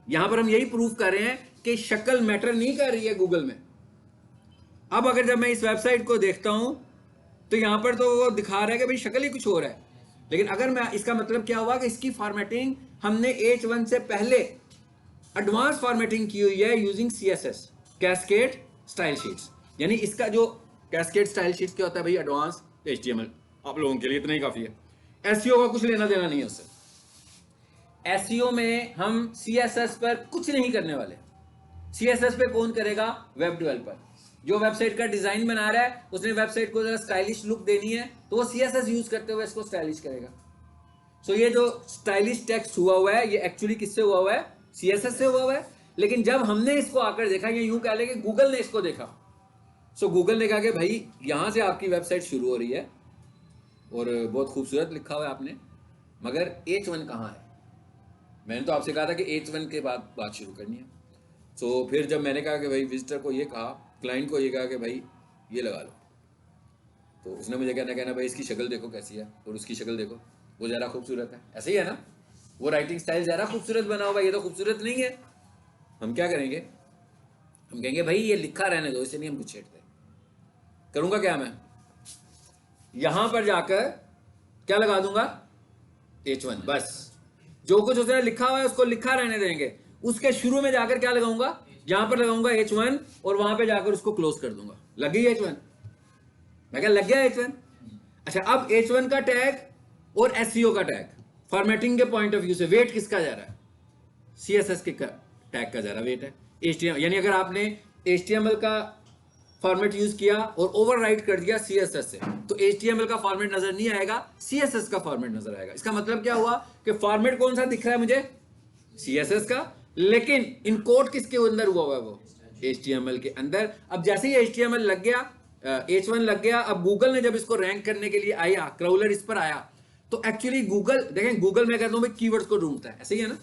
यहां पर हम यही प्रूव कर रहे हैं कि शक्ल मैटर नहीं कर रही है गूगल में। अब अगर जब मैं इस वेबसाइट को देखता हूं तो यहां पर तो वो दिखा रहा है कि भाई शक्ल ही कुछ हो रहा है, लेकिन अगर मैं, इसका मतलब क्या हुआ कि इसकी फॉर्मेटिंग हमने H1 से पहले एडवांस फॉर्मेटिंग की हुई है using CSS, cascade style sheets. यानी इसका जो कैस्केड स्टाइल शीट्स क्या होता है भाई? Advance HTML। आप लोगों के लिए इतना ही काफी है। SEO का कुछ लेना देना नहीं है उससे। SEO में हम CSS पर कुछ नहीं करने वाले। CSS पे कौन करेगा? Web developer. जो वेबसाइट का डिजाइन बना रहा है, उसने वेबसाइट को जरा स्टाइलिश लुक देनी है, तो वो CSS यूज करते हुए इसको स्टाइलिश करेगा। सो ये जो स्टाइलिश टेक्स्ट हुआ है, ये एक्चुअली किससे हुआ है? CSS से हुआ है। लेकिन जब हमने इसको आकर देखा, ये यूं कह ले कि गूगल ने इसको देखा, सो गूगल ने कहा कि भाई यहाँ से आपकी वेबसाइट शुरू हो रही है और बहुत खूबसूरत लिखा हुआ है आपने, मगर H1 कहाँ है? मैंने तो आपसे कहा था कि H1 के बाद बात शुरू करनी है। सो फिर जब मैंने कहा कि भाई विजिटर को ये कहा, क्लाइंट को ये कहा कि भाई ये लगा लो, तो उसने मुझे कहना भाई इसकी शक्ल देखो कैसी है और उसकी शक्ल देखो, वो ज़रा खूबसूरत है, ऐसे ही है ना, वो राइटिंग स्टाइल ज़रा खूबसूरत बना हुआ, ये तो खूबसूरत नहीं है। हम क्या करेंगे, हम कहेंगे भाई ये लिखा रहने दो, इसे नहीं हम कुछ छेड़ते। करूँगा क्या मैं, यहाँ पर जाकर क्या लगा दूंगा, H1, बस जो कुछ उसने लिखा हुआ है उसको लिखा रहने देंगे। उसके शुरू में जाकर क्या लगाऊंगा, यहां पर लगाऊंगा H1 और वहां पे जाकर उसको क्लोज कर दूंगा। लग गई H1? मैं क्या लग गया H1? अच्छा, अब H1 का टैग और SEO का टैग फॉर्मेटिंग के पॉइंट ऑफ व्यू से वेट किसका जा रहा है? CSS के टैग का जा रहा वेट है। HTML यानी अगर आपने HTML का फॉर्मेट यूज किया और ओवरराइट कर दिया CSS से, तो HTML का फॉर्मेट नजर नहीं आएगा, CSS का फॉर्मेट नजर आएगा। इसका मतलब क्या हुआ कि फॉर्मेट कौन सा दिख रहा है मुझे, CSS का, लेकिन इनकोड किसके अंदर हुआ है, वो HTML के अंदर। अब जैसे ही HTML लग गया, H1 लग गया, अब गूगल ने जब इसको रैंक करने के लिए आया, क्राउलर इस पर आया, तो एक्चुअली गूगल देखें, गूगल मैं कहता हूं भाई कीवर्ड्स को ढूंढता है, ऐसे ही है ना,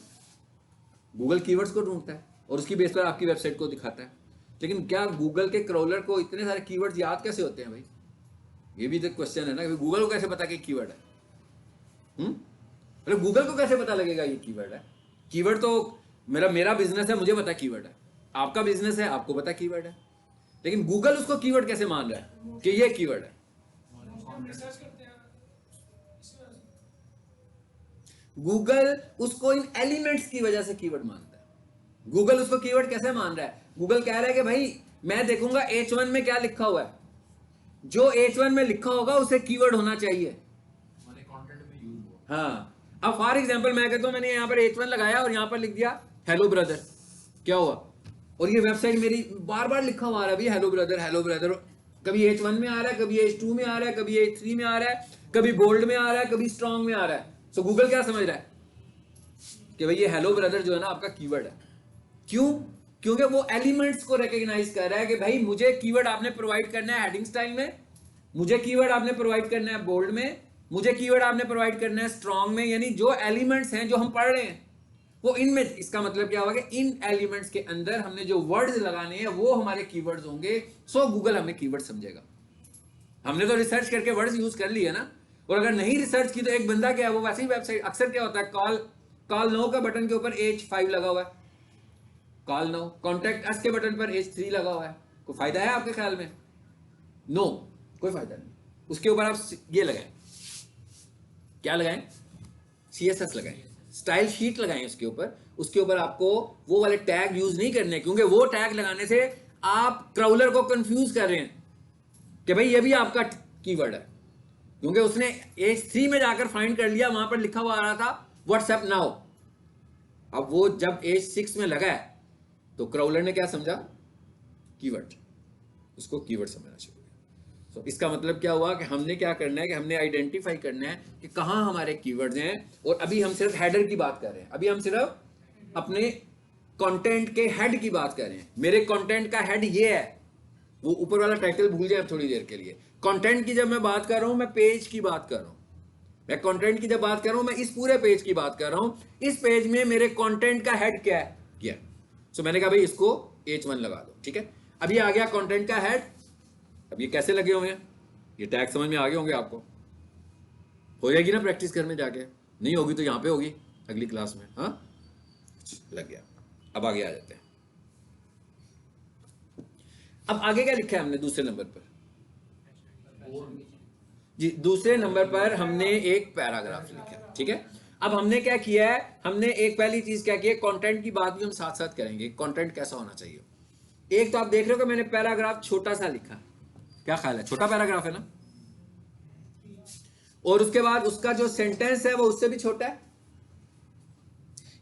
गूगल कीवर्ड्स को ढूंढता है और उसकी बेस पर आपकी वेबसाइट को दिखाता है। लेकिन क्या गूगल के क्राउलर को इतने सारे कीवर्ड्स याद कैसे होते हैं भाई? ये भी तो क्वेश्चन है ना, कि गूगल को कैसे पता कि कीवर्ड है? अरे गूगल को कैसे पता लगेगा ये कीवर्ड है? कीवर्ड तो मेरा बिजनेस है, मुझे पता कीवर्ड है, आपका बिजनेस है, आपको पता कीवर्ड है, लेकिन गूगल उसको कीवर्ड कैसे मान रहा है कि ये कीवर्ड है? हम रिसर्च करते हैं इसी वजह से। गूगल उसको इन एलिमेंट्स की वजह से कीवर्ड मानता है। गूगल उसको कीवर्ड कैसे मान रहा है? गूगल कह रहा है कि भाई मैं देखूंगा H1 में क्या लिखा हुआ है, जो H1 में लिखा होगा उसे कीवर्ड होना चाहिए। हमारे कंटेंट में यूज हुआ। हाँ, अब फॉर एग्जांपल मैं कहता हूं मैंने यहाँ पर H1 लगाया और यहाँ पर लिख दिया हेलो ब्रदर, क्या हुआ? और ये वेबसाइट मेरी बार बार लिखा हुआ आ रहा है अभी हेलो ब्रदर हेलो ब्रदर, कभी H1 में आ रहा है, कभी H2 में आ रहा है, कभी H3 में आ रहा है, कभी बोल्ड में आ रहा है, कभी स्ट्रॉन्ग में आ रहा है। सो गूगल क्या समझ रहा है कि भाई ये हेलो ब्रदर जो है ना आपका कीवर्ड है। क्यों? क्योंकि वो एलिमेंट्स को रिकॉग्नाइज कर रहा है कि भाई मुझे कीवर्ड आपने प्रोवाइड करना है हेडिंग स्टाइल में, मुझे कीवर्ड आपने प्रोवाइड करना है बोल्ड में, मुझे कीवर्ड आपने प्रोवाइड करना है स्ट्रॉन्ग में, यानी जो एलिमेंट्स हैं जो हम पढ़ रहे हैं वो इनमें। इसका मतलब क्या होगा कि इन एलिमेंट्स के अंदर हमने जो वर्ड्स लगाने हैं वो हमारे कीवर्ड्स होंगे। सो गूगल हमें कीवर्ड समझेगा। हमने तो रिसर्च करके वर्ड्स यूज कर लिए ना, और अगर नहीं रिसर्च की तो एक बंदा क्या है, वो वैसे ही वेबसाइट अक्सर क्या होता है, कॉल नो का बटन के ऊपर H5 लगा हुआ है, कॉल नो, कॉन्टेक्ट अस के बटन पर H3 लगा हुआ है, कोई फायदा है आपके ख्याल में? नो, कोई फायदा नहीं। उसके ऊपर आप ये लगाएं, क्या लगाएं, CSS लगाएं, स्टाइल शीट लगाएं उसके ऊपर आपको वो वाले टैग यूज नहीं करने, क्योंकि वो टैग लगाने से आप क्राउलर को कंफ्यूज कर रहे हैं कि भाई ये भी आपका कीवर्ड है, क्योंकि उसने H3 में जाकर फाइंड कर लिया, वहां पर लिखा हुआ आ रहा था व्हाट्सएप नाउ। अब वो जब H6 में लगा है तो क्राउलर ने क्या समझा, कीवर्ड, उसको कीवर्ड समझना शुरू किया। तो इसका मतलब क्या हुआ कि हमने क्या करना है कि हमने आइडेंटिफाई करना है कि कहां हमारे कीवर्ड्स हैं। और अभी हम सिर्फ हेडर की बात कर रहे हैं, अभी हम सिर्फ अपने कंटेंट के हेड की बात कर रहे हैं। मेरे कंटेंट का हेड ये है, वो ऊपर वाला टाइटल भूल जाए थोड़ी देर के लिए। कंटेंट की जब मैं बात कर रहा हूं, मैं पेज की बात कर रहा हूं, मैं कंटेंट की जब बात कर रहा हूं, मैं इस पूरे पेज की बात कर रहा हूं। इस पेज में मेरे कंटेंट का हेड क्या है, क्या? सो मैंने कहा भाई इसको H1 लगा दो, ठीक है। अब ये आ गया कंटेंट का हेड। अब ये कैसे लगे हुए हैं, ये टैग समझ में आ गए होंगे आपको, हो जाएगी ना प्रैक्टिस घर में जाके, नहीं होगी तो यहां पे होगी अगली क्लास में। हाँ, लग गया। अब आगे आ जाते हैं। अब आगे क्या लिखा है हमने दूसरे नंबर पर जी, दूसरे नंबर पर हमने एक पैराग्राफ लिखा, ठीक है। अब हमने क्या किया है, हमने एक पहली चीज क्या की है, कंटेंट की बात भी हम साथ साथ करेंगे, कंटेंट कैसा होना चाहिए। एक तो आप देख रहे हो कि मैंने पैराग्राफ छोटा सा लिखा, क्या ख्याल है, छोटा पैराग्राफ है ना, और उसके बाद उसका जो सेंटेंस है वो उससे भी छोटा है।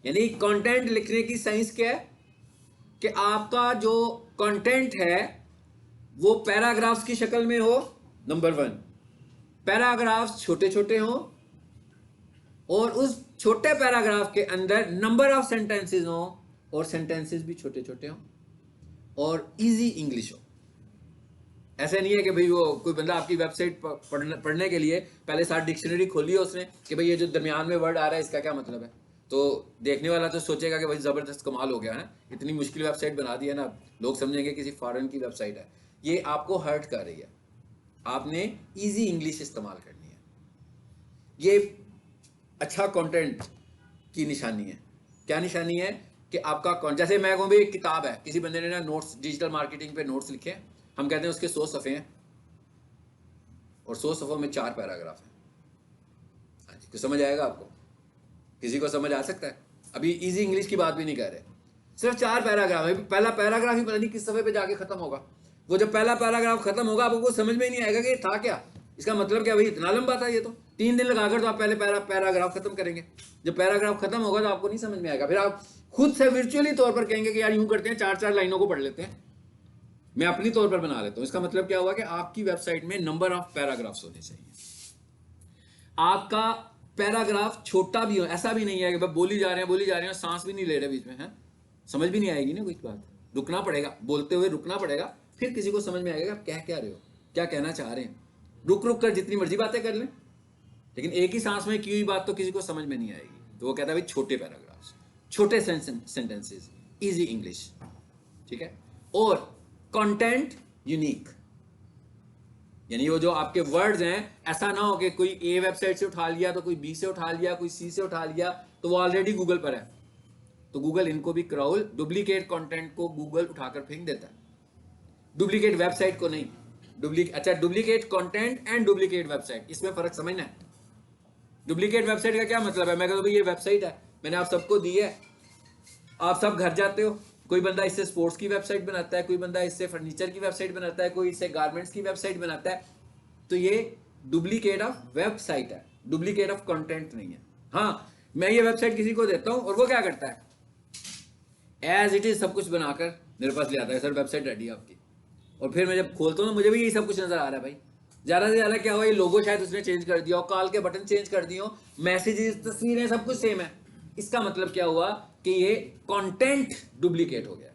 यानी कंटेंट लिखने की साइंस क्या है कि आपका जो कंटेंट है वो पैराग्राफ्स की शक्ल में हो, नंबर 1, पैराग्राफ्स छोटे छोटे हो, और उस छोटे पैराग्राफ के अंदर नंबर ऑफ सेंटेंसेस हो, और सेंटेंसेस भी छोटे छोटे हो, और इजी इंग्लिश हो। ऐसे नहीं है कि भाई वो कोई बंदा आपकी वेबसाइट पढ़ने के लिए पहले साथ डिक्शनरी खोली है उसने कि भाई ये जो दरमियान में वर्ड आ रहा है इसका क्या मतलब है, तो देखने वाला तो सोचेगा कि भाई ज़बरदस्त कमाल हो गया है, इतनी मुश्किल वेबसाइट बना दी है ना, लोग समझेंगे किसी फॉरेन की वेबसाइट है। ये आपको हर्ट कर रही है, आपने ईजी इंग्लिश इस्तेमाल करनी है। ये अच्छा कंटेंट की निशानी है। क्या निशानी है कि आपका जैसे मैं कहूँ भाई एक किताब है, किसी बंदे ने ना नोट्स डिजिटल मार्केटिंग पे नोट्स लिखे हैं, हम कहते हैं उसके 100 सफ़े हैं और 100 सफ़ों में 4 पैराग्राफ हैं। हाँ जी, कुछ समझ आएगा आपको? किसी को समझ आ सकता है? अभी इजी इंग्लिश की बात भी नहीं कर रहे, सिर्फ 4 पैराग्राफ है। पहला पैराग्राफ ही पता नहीं किस सफ़े पे जाके खत्म होगा। वो जब पहला पैराग्राफ खत्म होगा आपको समझ में ही नहीं आएगा कि ये था क्या, इसका मतलब क्या, भाई इतना लंबा था ये तो 3 दिन लगाकर तो आप पहले पैराग्राफ खत्म करेंगे। जब पैराग्राफ खत्म होगा तो आपको नहीं समझ में आएगा, फिर आप खुद से वर्चुअली तौर पर कहेंगे कि यार यूं करते हैं 4-4 लाइनों को पढ़ लेते हैं, मैं अपनी तौर पर बना लेता हूं। इसका मतलब क्या हुआ कि आपकी वेबसाइट में नंबर ऑफ पैराग्राफ्स होने चाहिए। आपका पैराग्राफ छोटा भी हो, ऐसा भी नहीं है कि बोली जा रहे हैं सांस भी नहीं ले रहे बीच में, है समझ भी नहीं आएगी ना कुछ बात, रुकना पड़ेगा, बोलते हुए रुकना पड़ेगा, फिर किसी को समझ में आएगा आप कह क्या रहे हो, क्या कहना चाह रहे हैं। रुक रुक कर जितनी मर्जी बातें कर लें, लेकिन एक ही सांस में की हुई बात तो किसी को समझ में नहीं आएगी। तो वो कहता है भाई छोटे पैराग्राफ्स, छोटे सेंटेंसेस, इजी इंग्लिश, ठीक है। और कंटेंट यूनिक, यानी वो जो आपके वर्ड्स हैं, ऐसा ना हो कि कोई ए वेबसाइट से उठा लिया तो कोई बी से उठा लिया, कोई सी से उठा लिया, तो वो ऑलरेडी गूगल पर है, तो गूगल इनको भी क्राउल, डुप्लीकेट कंटेंट को गूगल उठाकर फेंक देता है, डुप्लीकेट वेबसाइट को नहीं। Duplicate content and duplicate website, इसमें फर्क समझना है। डुप्लीकेट वेबसाइट का क्या मतलब है, मैं कहता हूं भाई ये वेबसाइट है, मैंने आप सबको दी है, आप सब घर जाते हो, कोई बंदा इससे स्पोर्ट्स की वेबसाइट बनाता है, कोई बंदा इससे फर्नीचर की वेबसाइट बनाता है, कोई इससे गारमेंट्स की वेबसाइट बनाता है, तो ये डुप्लीकेट ऑफ वेबसाइट है, डुप्लीकेट ऑफ कंटेंट नहीं है। हाँ, मैं ये वेबसाइट किसी को देता हूं और वो क्या करता है, एज इट इज सब कुछ बनाकर मेरे पास ले आता है, सर वेबसाइट रेडी है आपकी, और फिर मैं जब खोलता हूँ मुझे भी यही सब कुछ नजर आ रहा है। भाई ज्यादा से ज्यादा क्या हुआ, ये लोगो शायद उसने चेंज कर दिया हो, कॉल के बटन चेंज कर दिए हो, मैसेजेस, तस्वीरें, सब कुछ सेम है। इसका मतलब क्या हुआ कि ये कंटेंट डुप्लीकेट हो गया।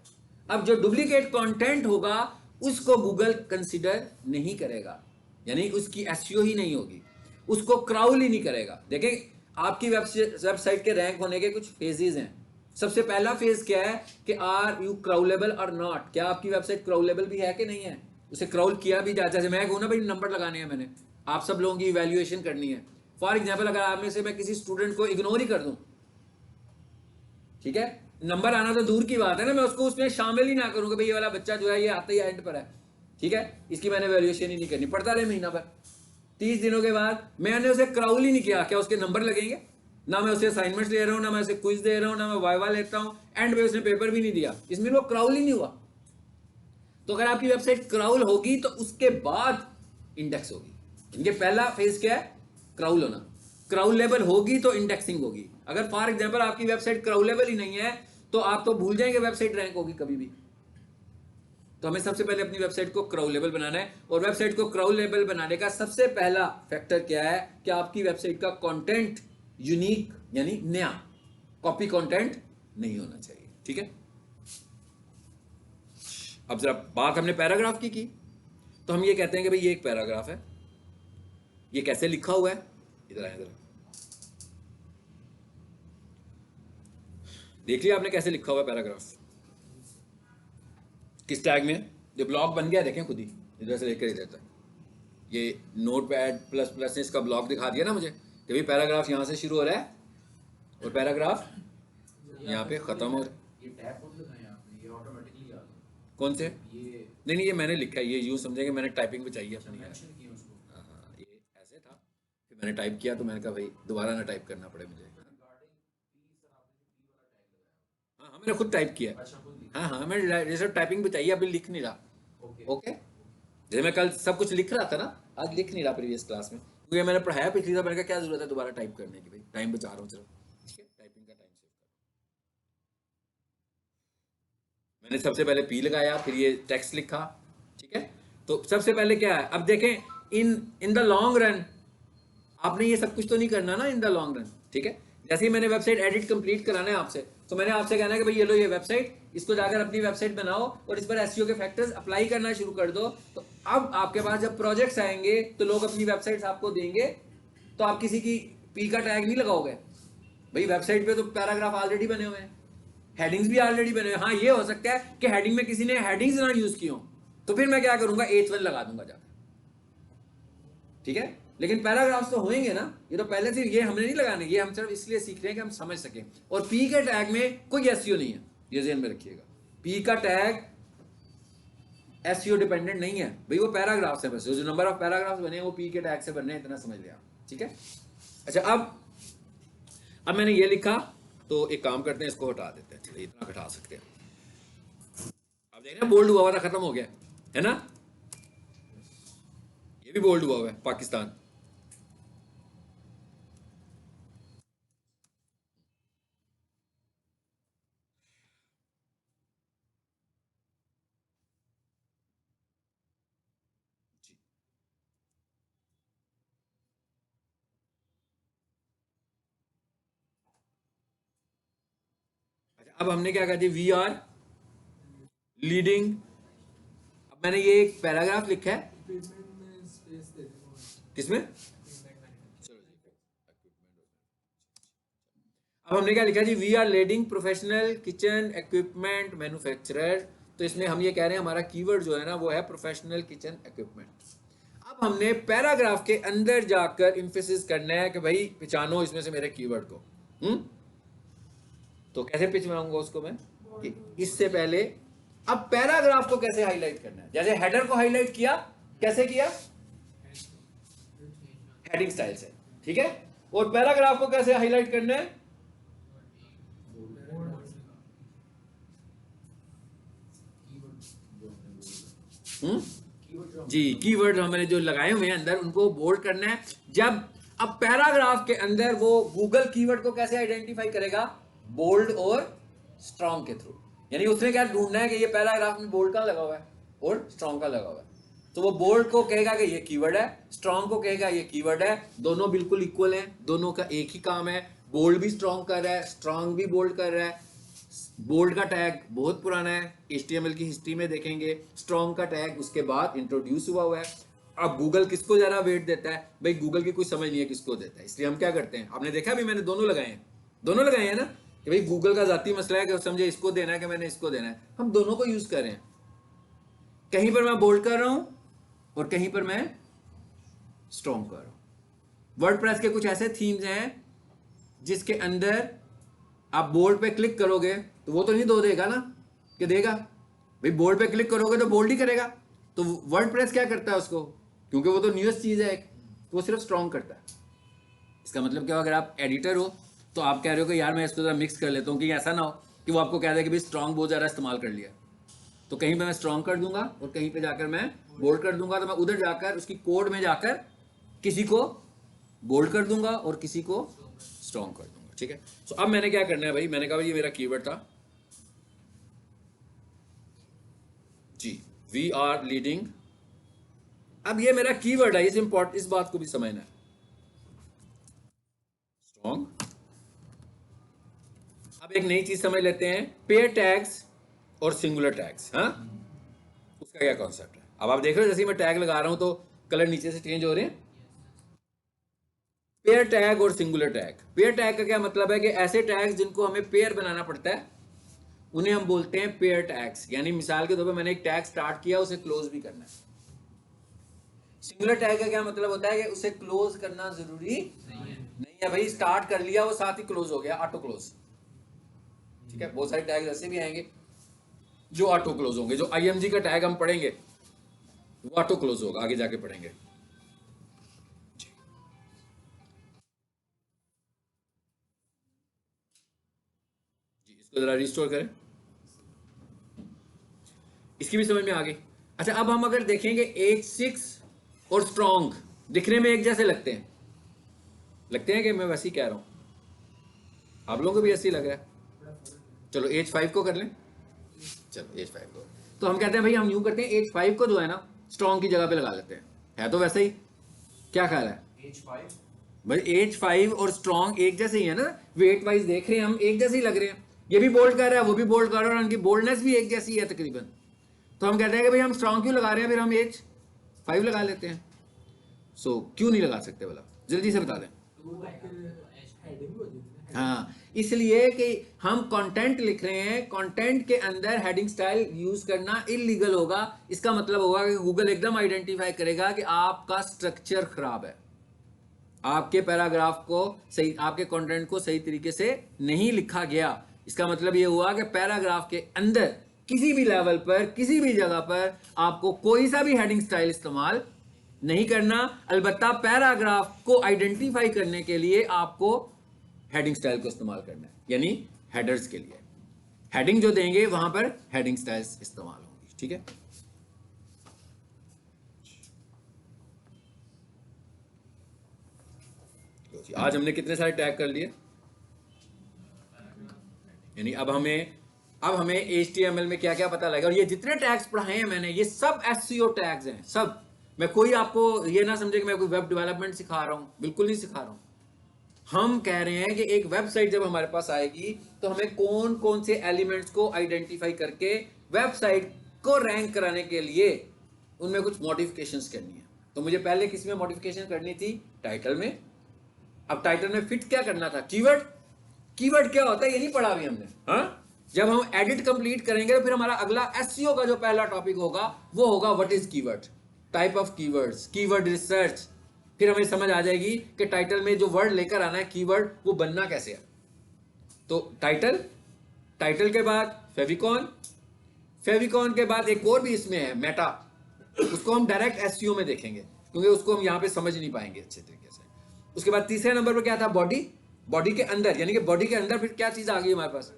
अब जो डुप्लीकेट कंटेंट होगा उसको गूगल कंसीडर नहीं करेगा, यानी उसकी एसईओ ही नहीं होगी, उसको क्राउल ही नहीं करेगा। देखें, आपकी वेबसाइट के रैंक होने के कुछ फेजेस हैं। सबसे पहला फेज क्या है कि आर यू क्राउलेबल और नॉट, क्या आपकी वेबसाइट क्राउलेबल भी है कि नहीं है, उसे क्राउल किया भी जाए। जैसे मैं कहूँ ना भाई नंबर लगाने हैं मैंने, आप सब लोगों की इवैल्यूएशन करनी है, फॉर एग्जाम्पल अगर आप में से मैं किसी स्टूडेंट को इग्नोर ही कर दूं, ठीक है, नंबर आना तो दूर की बात है ना, मैं उसको उसमें शामिल ही ना करूं कि भाई ये वाला बच्चा जो है ये आते ही एंड पर है, ठीक है, इसकी मैंने वैल्यूएशन ही नहीं करनी, पढ़ता रहे महीना भर, 30 दिनों के बाद मैंने उसे क्राउल ही नहीं किया, क्या उसके नंबर लगेंगे? ना मैं उसे असाइनमेंट्स ले रहा हूँ, ना मैं उसे क्विज दे रहा हूँ, ना मैं वाइवा लेता हूँ, एंड में उसने पेपर भी नहीं दिया, इसमें वो क्राउल ही नहीं हुआ। तो अगर आपकी वेबसाइट क्राउल होगी तो उसके बाद इंडेक्स होगी। इनके पहला फेज क्या है, क्राउल होना, क्राउलेबल होगी तो इंडेक्सिंग होगी। अगर फॉर एग्जांपल आपकी वेबसाइट क्राउलेबल ही नहीं है तो आप तो भूल जाएंगे वेबसाइट रैंक होगी कभी भी। तो हमें सबसे पहले अपनी वेबसाइट को क्राउलेबल बनाना है, और वेबसाइट को क्राउलेबल बनाने का सबसे पहला फैक्टर क्या है कि आपकी वेबसाइट का कंटेंट यूनिक, यानी नया, कॉपी कंटेंट नहीं होना चाहिए, ठीक है। अब जरा बात हमने पैराग्राफ की, तो हम ये कहते हैं कि भाई ये एक पैराग्राफ है, ये कैसे लिखा हुआ है, इधर आए, इधर देख लिया आपने कैसे लिखा हुआ है पैराग्राफ, किस टैग में, जो ब्लॉक बन गया देखें खुद ही, इधर से लेकर इधर तक, ये नोटपैड प्लस प्लस ने इसका ब्लॉक दिखा दिया ना मुझे कि भाई पैराग्राफ यहाँ से शुरू हो रहा है और पैराग्राफ यहाँ पे खत्म हो रहा है। ये टैब कौन से लगाए आपने, ये ऑटोमेटिकली आ गया, कौन से? ये नहीं, ये मैंने लिखा है, ये यूँ समझेंगे मैंने टाइपिंग पे चाहिए अपनी। मेंशन किया उसको। हाँ, ये ऐसे था, फिर मैंने टाइप किया तो मैंने कहा भाई दोबारा ना टाइप करना पड़े मुझे। हाँ हाँ, मैंने खुद टाइप किया। अच्छा, खुद लिखा। हाँ हाँ, मैं जैसे टाइपिंग पे चाहिए, अभी लिख नहीं रहा। ओके ओके, जैसे मैं कल सब कुछ लिख रहा था ना, आज लिख नहीं रहा प्रीवियस क्लास में, क्योंकि मैंने पढ़ाया पिछली बार, मैंने कहा क्या जरूरत है दोबारा टाइप करने की, भाई टाइम बचा रहा हूँ सिर्फ, ठीक है, टाइपिंग का टाइम सेव कर। मैंने सबसे पहले पी लगाया, फिर ये टेक्स्ट लिखा, ठीक है। तो सबसे पहले क्या है, अब देखें, इन द लॉन्ग रन आपने ये सब कुछ तो नहीं करना ना, इन द लॉन्ग रन, ठीक है। जैसे ही मैंने वेबसाइट एडिट कंप्लीट कराना है आपसे, तो मैंने आपसे कहना है कि भाई ये लो ये वेबसाइट, इसको जाकर अपनी वेबसाइट बनाओ और इस पर एसईओ के फैक्टर्स अप्लाई करना शुरू कर दो। तो अब आपके पास जब प्रोजेक्ट्स आएंगे तो लोग अपनी वेबसाइट्स आपको देंगे, तो आप किसी की पी का टैग नहीं लगाओगे भाई। वेबसाइट पे तो पैराग्राफ ऑलरेडी बने हुए हैं, हेडिंग्स भी ऑलरेडी बने हुए हैं। हाँ ये हो सकता है कि हेडिंग में किसी ने हेडिंग्स ना यूज की हो, तो फिर मैं क्या करूंगा, H1 लगा दूंगा जाकर, ठीक है। लेकिन पैराग्राफ्स तो होंगे ना, ये तो पहले से, ये हमने नहीं लगाने, ये हम सिर्फ इसलिए सीख रहे हैं कि हम समझ सकें। और पी के टैग में कोई एसईओ नहीं है, ये ध्यान में रखिएगा। पी का टैग एसईओ डिपेंडेंट नहीं है भाई, वो पैराग्राफ्स है बस, जो नंबर ऑफ पैराग्राफ्स बने हैं वो पी के टैग से बने हैं, इतना समझ लिया, ठीक है। अच्छा अब मैंने ये लिखा, तो एक काम करते हैं, इसको हटा देते हैं, चलिए इतना हटा सकते हैं। अब देख रहे हैं बोल्ड हुआ हुआ था, खत्म हो गया है ना, ये भी बोल्ड हुआ हुआ है पाकिस्तान। अब हमने क्या कहा जी, वी आर लीडिंग। अब मैंने ये एक पैराग्राफ लिखा है, किसमें, अब हमने क्या लिखा जी, we are leading professional kitchen equipment manufacturer. तो इसमें हम ये कह रहे हैं हमारा कीवर्ड जो है ना वो है प्रोफेशनल किचन इक्विपमेंट। अब हमने पैराग्राफ के अंदर जाकर एम्फेसिस करना है कि भाई पहचानो इसमें से मेरे कीवर्ड को। तो कैसे पिछवाऊंगा उसको मैं, कि इससे पहले अब पैराग्राफ को कैसे हाईलाइट करना है। जैसे हेडर को हाईलाइट किया, कैसे किया, हेडिंग स्टाइल से, ठीक है। और पैराग्राफ को कैसे हाईलाइट करना है, जी, कीवर्ड हमने जो लगाए हुए हैं अंदर उनको बोल्ड करना है। जब अब पैराग्राफ के अंदर वो गूगल कीवर्ड को कैसे आइडेंटिफाई करेगा, बोल्ड और स्ट्रॉन्ग के थ्रू। यानी उसने क्या ढूंढना है कि ये पैराग्राफ में बोल्ड का लगा हुआ है और स्ट्रॉन्ग का लगा हुआ है, तो वो बोल्ड को कहेगा कि ये कीवर्ड है, स्ट्रॉन्ग को कहेगा ये कीवर्ड है। दोनों बिल्कुल इक्वल हैं, दोनों का एक ही काम है। बोल्ड भी स्ट्रॉन्ग कर रहा है, स्ट्रॉन्ग भी बोल्ड कर रहा है। बोल्ड का टैग बहुत पुराना है, HTML की हिस्ट्री में देखेंगे। स्ट्रॉन्ग का टैग उसके बाद इंट्रोड्यूस हुआ है। अब गूगल किसको ज़्यादा वेट देता है भाई, गूगल की कोई समझ नहीं है किसको देता है, इसलिए हम क्या करते हैं, आपने देखा भी मैंने दोनों लगाए हैं, दोनों लगाए हैं ना, कि भाई गूगल का जाती मसला है कि समझे इसको देना है कि मैंने इसको देना है, हम दोनों को यूज़ कर रहे हैं। कहीं पर मैं बोल्ड कर रहा हूँ और कहीं पर मैं स्ट्रॉन्ग कर रहा हूँ। वर्डप्रेस के कुछ ऐसे थीम्स हैं जिसके अंदर आप बोल्ड पे क्लिक करोगे तो वो तो नहीं दो देगा ना, कि देगा भाई, बोल्ड पे क्लिक करोगे तो बोल्ड ही करेगा। तो वर्डप्रेस क्या करता है उसको, क्योंकि वो तो न्यूएस्ट चीज़ है एक, तो वो सिर्फ स्ट्रॉन्ग करता है। इसका मतलब क्या, अगर आप एडिटर हो तो आप कह रहे हो कि यार मैं इसको ज़रा मिक्स कर लेता हूँ, कि ऐसा ना हो कि वो आपको कह दे कि भाई स्ट्रॉन्ग बहुत ज़्यादा इस्तेमाल कर लिया, तो कहीं पे मैं स्ट्रॉन्ग कर दूंगा और कहीं पे जाकर मैं बोल्ड कर दूंगा। तो मैं उधर जाकर उसकी कोड में जाकर किसी को बोल्ड कर दूंगा और किसी को स्ट्रॉन्ग कर दूंगा, ठीक है। तो अब मैंने क्या करना है भाई, मैंने कहा भाई ये मेरा कीवर्ड था जी, वी आर लीडिंग। अब ये मेरा कीवर्ड है, इस बात को भी समझना है, स्ट्रॉन्ग। अब एक नई चीज समझ लेते हैं, पेयर टैग्स और सिंगुलर टैग्स। हाँ, उसका क्या कॉन्सेप्ट है। अब आप देख रहे हो जैसे मैं टैग लगा रहा हूं तो कलर नीचे से चेंज हो रहे हैं। पेयर टैग और सिंगुलर टैग। पेयर टैग का क्या मतलब है कि ऐसे टैग्स जिनको हमें पेयर बनाना पड़ता है उन्हें हम बोलते हैं पेयर टैग्स। यानी मिसाल के तौर पे मैंने एक टैग स्टार्ट किया, उसे क्लोज भी करना है। सिंगुलर टैग का क्या मतलब होता है कि उसे क्लोज करना जरूरी नहीं है भाई, स्टार्ट कर लिया वो साथ ही क्लोज हो गया, ऑटो क्लोज, ठीक है। बहुत सारे टैग ऐसे भी आएंगे जो ऑटो क्लोज होंगे। जो IMG का टैग हम पढ़ेंगे वो ऑटो क्लोज होगा, आगे जाके पढ़ेंगे। जी, इसको जरा रिस्टोर करें, इसकी भी समझ में आ गई। अच्छा, अब हम अगर देखेंगे H6 और स्ट्रॉन्ग दिखने में एक जैसे लगते हैं कि मैं वैसे ही कह रहा हूं, आप लोगों को भी ऐसे ही लग रहा है। चलो H5 को कर लें, चलो H5 को, तो हम कहते हैं भाई हम यूं करते हैं, H5 को जो है ना स्ट्रॉन्ग की जगह पे लगा लेते हैं, है तो वैसे ही। क्या ख्याल है H5 भाई, H5 और स्ट्रॉन्ग एक जैसे ही है ना, वेट वाइज देख रहे हैं हम एक जैसे ही लग रहे हैं। ये भी बोल्ड कर रहा है, वो भी बोल्ड कर रहा है, और उनकी बोल्डनेस भी एक जैसी है तकरीबन। तो हम कहते हैं कि भाई हम स्ट्रॉन्ग क्यों लगा रहे हैं, फिर हम 5 लगा लेते हैं। सो क्यों नहीं लगा सकते बोला, जल्दी से बता दें। हाँ, इसलिए कि हम कंटेंट लिख रहे हैं, कंटेंट के अंदर हेडिंग स्टाइल यूज करना इलीगल होगा। इसका मतलब होगा कि गूगल एकदम आइडेंटिफाई करेगा कि आपका स्ट्रक्चर खराब है, आपके पैराग्राफ को सही, आपके कंटेंट को सही तरीके से नहीं लिखा गया। इसका मतलब ये हुआ कि पैराग्राफ के अंदर किसी भी लेवल पर, किसी भी जगह पर आपको कोई सा भी हेडिंग स्टाइल इस्तेमाल नहीं करना। अलबत्ता पैराग्राफ को आइडेंटिफाई करने के लिए आपको हेडिंग स्टाइल को इस्तेमाल करना है, यानी हेडर्स के लिए हेडिंग जो देंगे वहां पर हेडिंग स्टाइल्स इस्तेमाल होंगी। ठीक है, आज हमने कितने सारे टैग कर लिए, यानी अब हमें HTML में क्या क्या पता लगेगा। और ये जितने टैग्स पढ़ाए हैं मैंने, ये सब SEO टैग्स हैं सब। मैं कोई आपको ये ना समझे कि मैं कोई वेब डेवलपमेंट सिखा रहा हूं, बिल्कुल नहीं सिखा रहा हूं। हम कह रहे हैं कि एक वेबसाइट जब हमारे पास आएगी तो हमें कौन कौन से एलिमेंट्स को आइडेंटिफाई करके वेबसाइट को रैंक कराने के लिए उनमें कुछ मॉडिफिकेशंस करनी है। तो मुझे पहले किस में मॉडिफिकेशन करनी थी, टाइटल में। अब टाइटल में फिट क्या करना था, कीवर्ड। कीवर्ड क्या होता है ये नहीं पढ़ा अभी हमने। हाँ, जब हम एडिट कंप्लीट करेंगे तो फिर हमारा अगला एसईओ का जो पहला टॉपिक होगा वो होगा what is keyword, type of keywords, keyword research. फिर हमें समझ आ जाएगी कि टाइटल में जो वर्ड लेकर आना है कीवर्ड, वो बनना कैसे है। तो टाइटल के बाद फेविकॉन, फेविकॉन के बाद एक और भी इसमें है मेटा, उसको हम डायरेक्ट एसईओ में देखेंगे क्योंकि उसको हम यहाँ पे समझ नहीं पाएंगे अच्छे तरीके से। उसके बाद तीसरे नंबर पर क्या था, बॉडी। बॉडी के अंदर, यानी कि बॉडी के अंदर फिर क्या चीज आ गई हमारे पास,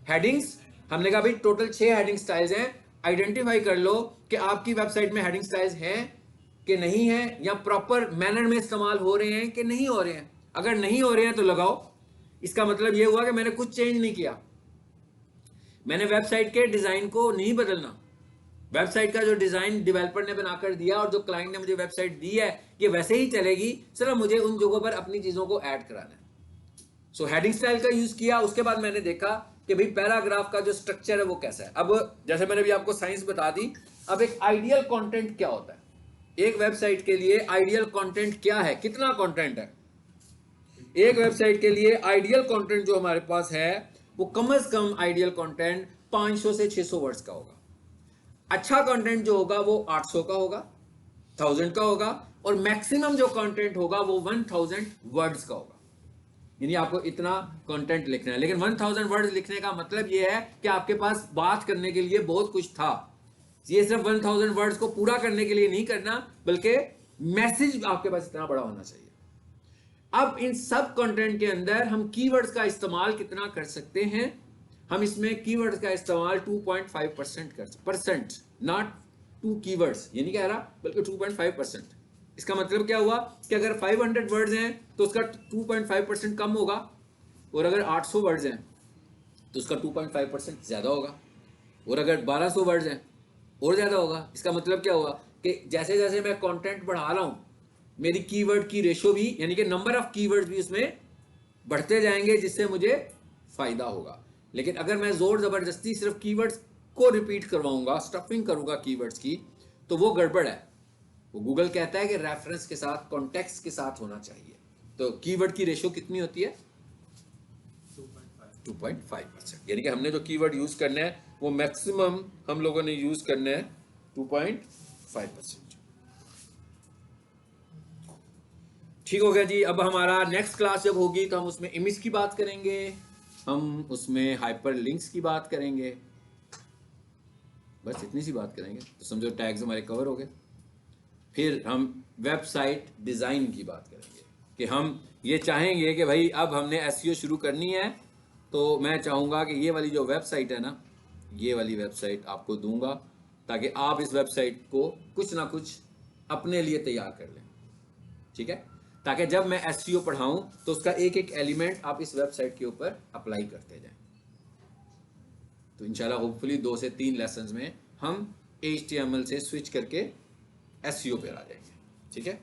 हेडिंग्स। हमने कहा भाई टोटल 6 हेडिंग स्टाइल्स हैं, आइडेंटिफाई कर लो कि आपकी वेबसाइट में हेडिंग स्टाइल्स हैं कि नहीं है, या प्रॉपर मैनर में इस्तेमाल हो रहे हैं कि नहीं हो रहे हैं। अगर नहीं हो रहे हैं तो लगाओ। इसका मतलब यह हुआ कि मैंने कुछ चेंज नहीं किया, मैंने वेबसाइट के डिजाइन को नहीं बदलना। वेबसाइट का जो डिजाइन डेवलपर ने बनाकर दिया और जो क्लाइंट ने मुझे वेबसाइट दी है ये वैसे ही चलेगी, सिर्फ मुझे उन जगहों पर अपनी चीजों को ऐड कराना है। सो हेडिंग स्टाइल का यूज किया। उसके बाद मैंने देखा कि भाई पैराग्राफ का जो स्ट्रक्चर है वो कैसा है। अब जैसे मैंने भी आपको साइंस बता दी, अब एक आइडियल कंटेंट क्या होता है, एक वेबसाइट के लिए आइडियल कंटेंट क्या है, कितना कंटेंट है। एक वेबसाइट के लिए आइडियल कंटेंट जो हमारे पास है वो कम से कम आइडियल कंटेंट 500 से 600 वर्ड्स का होगा। अच्छा कंटेंट जो होगा वो 800 का होगा, 1000 का होगा, और मैक्सिमम जो कंटेंट होगा वो 1000 वर्ड्स का होगा। यानी आपको इतना कंटेंट लिखना है। लेकिन 1000 वर्ड्स लिखने का मतलब ये है कि आपके पास बात करने के लिए बहुत कुछ था। ये सिर्फ 1000 वर्ड्स को पूरा करने के लिए नहीं करना, बल्कि मैसेज आपके पास इतना बड़ा होना चाहिए। अब इन सब कंटेंट के अंदर हम कीवर्ड्स का इस्तेमाल कितना कर सकते हैं, हम इसमें कीवर्ड्स का इस्तेमाल 2.5% कर परसेंट, नॉट 2 कीवर्ड्स, ये नहीं कह रहा, बल्कि 2.5%। इसका मतलब क्या हुआ कि अगर 500 वर्ड्स हैं तो उसका 2.5% कम होगा, और अगर 800 वर्ड्स हैं तो उसका 2.5% ज्यादा होगा, और अगर 1200 वर्ड्स हैं और ज्यादा होगा। इसका मतलब क्या हुआ कि जैसे जैसे मैं कंटेंट बढ़ा रहा हूं, मेरी कीवर्ड की रेशो भी, यानी कि नंबर ऑफ कीवर्ड्स भी उसमें बढ़ते जाएंगे, जिससे मुझे फायदा होगा। लेकिन अगर मैं जोर जबरदस्ती सिर्फ कीवर्ड्स को रिपीट करवाऊंगा, स्टफिंग करूंगा कीवर्ड्स की, तो वो गड़बड़ है। वो गूगल कहता है कि रेफरेंस के साथ, कॉन्टेक्स्ट के साथ होना चाहिए। तो कीवर्ड की रेशो कितनी होती है, 2.5%। यानी कि हमने जो कीवर्ड यूज करना है वो मैक्सिमम हम लोगों ने यूज करना है 2.5%। ठीक हो गया जी। अब हमारा नेक्स्ट क्लास जब होगी तो हम उसमें इमेज की बात करेंगे, हम उसमें हाइपर लिंक्स की बात करेंगे, बस इतनी सी बात करेंगे तो समझो टैग्स हमारे कवर हो गए। फिर हम वेबसाइट डिज़ाइन की बात करेंगे कि हम ये चाहेंगे कि भाई अब हमने एसईओ शुरू करनी है, तो मैं चाहूँगा कि ये वाली जो वेबसाइट है ना, ये वाली वेबसाइट आपको दूंगा ताकि आप इस वेबसाइट को कुछ ना कुछ अपने लिए तैयार कर लें। ठीक है, ताकि जब मैं एसईओ पढ़ाऊं तो उसका एक एक एलिमेंट आप इस वेबसाइट के ऊपर अप्लाई करते जाएं। तो इंशाल्लाह होपफुली 2 से 3 लेसन्स में हम HTML से स्विच करके एसईओ पे आ जाएंगे। ठीक है।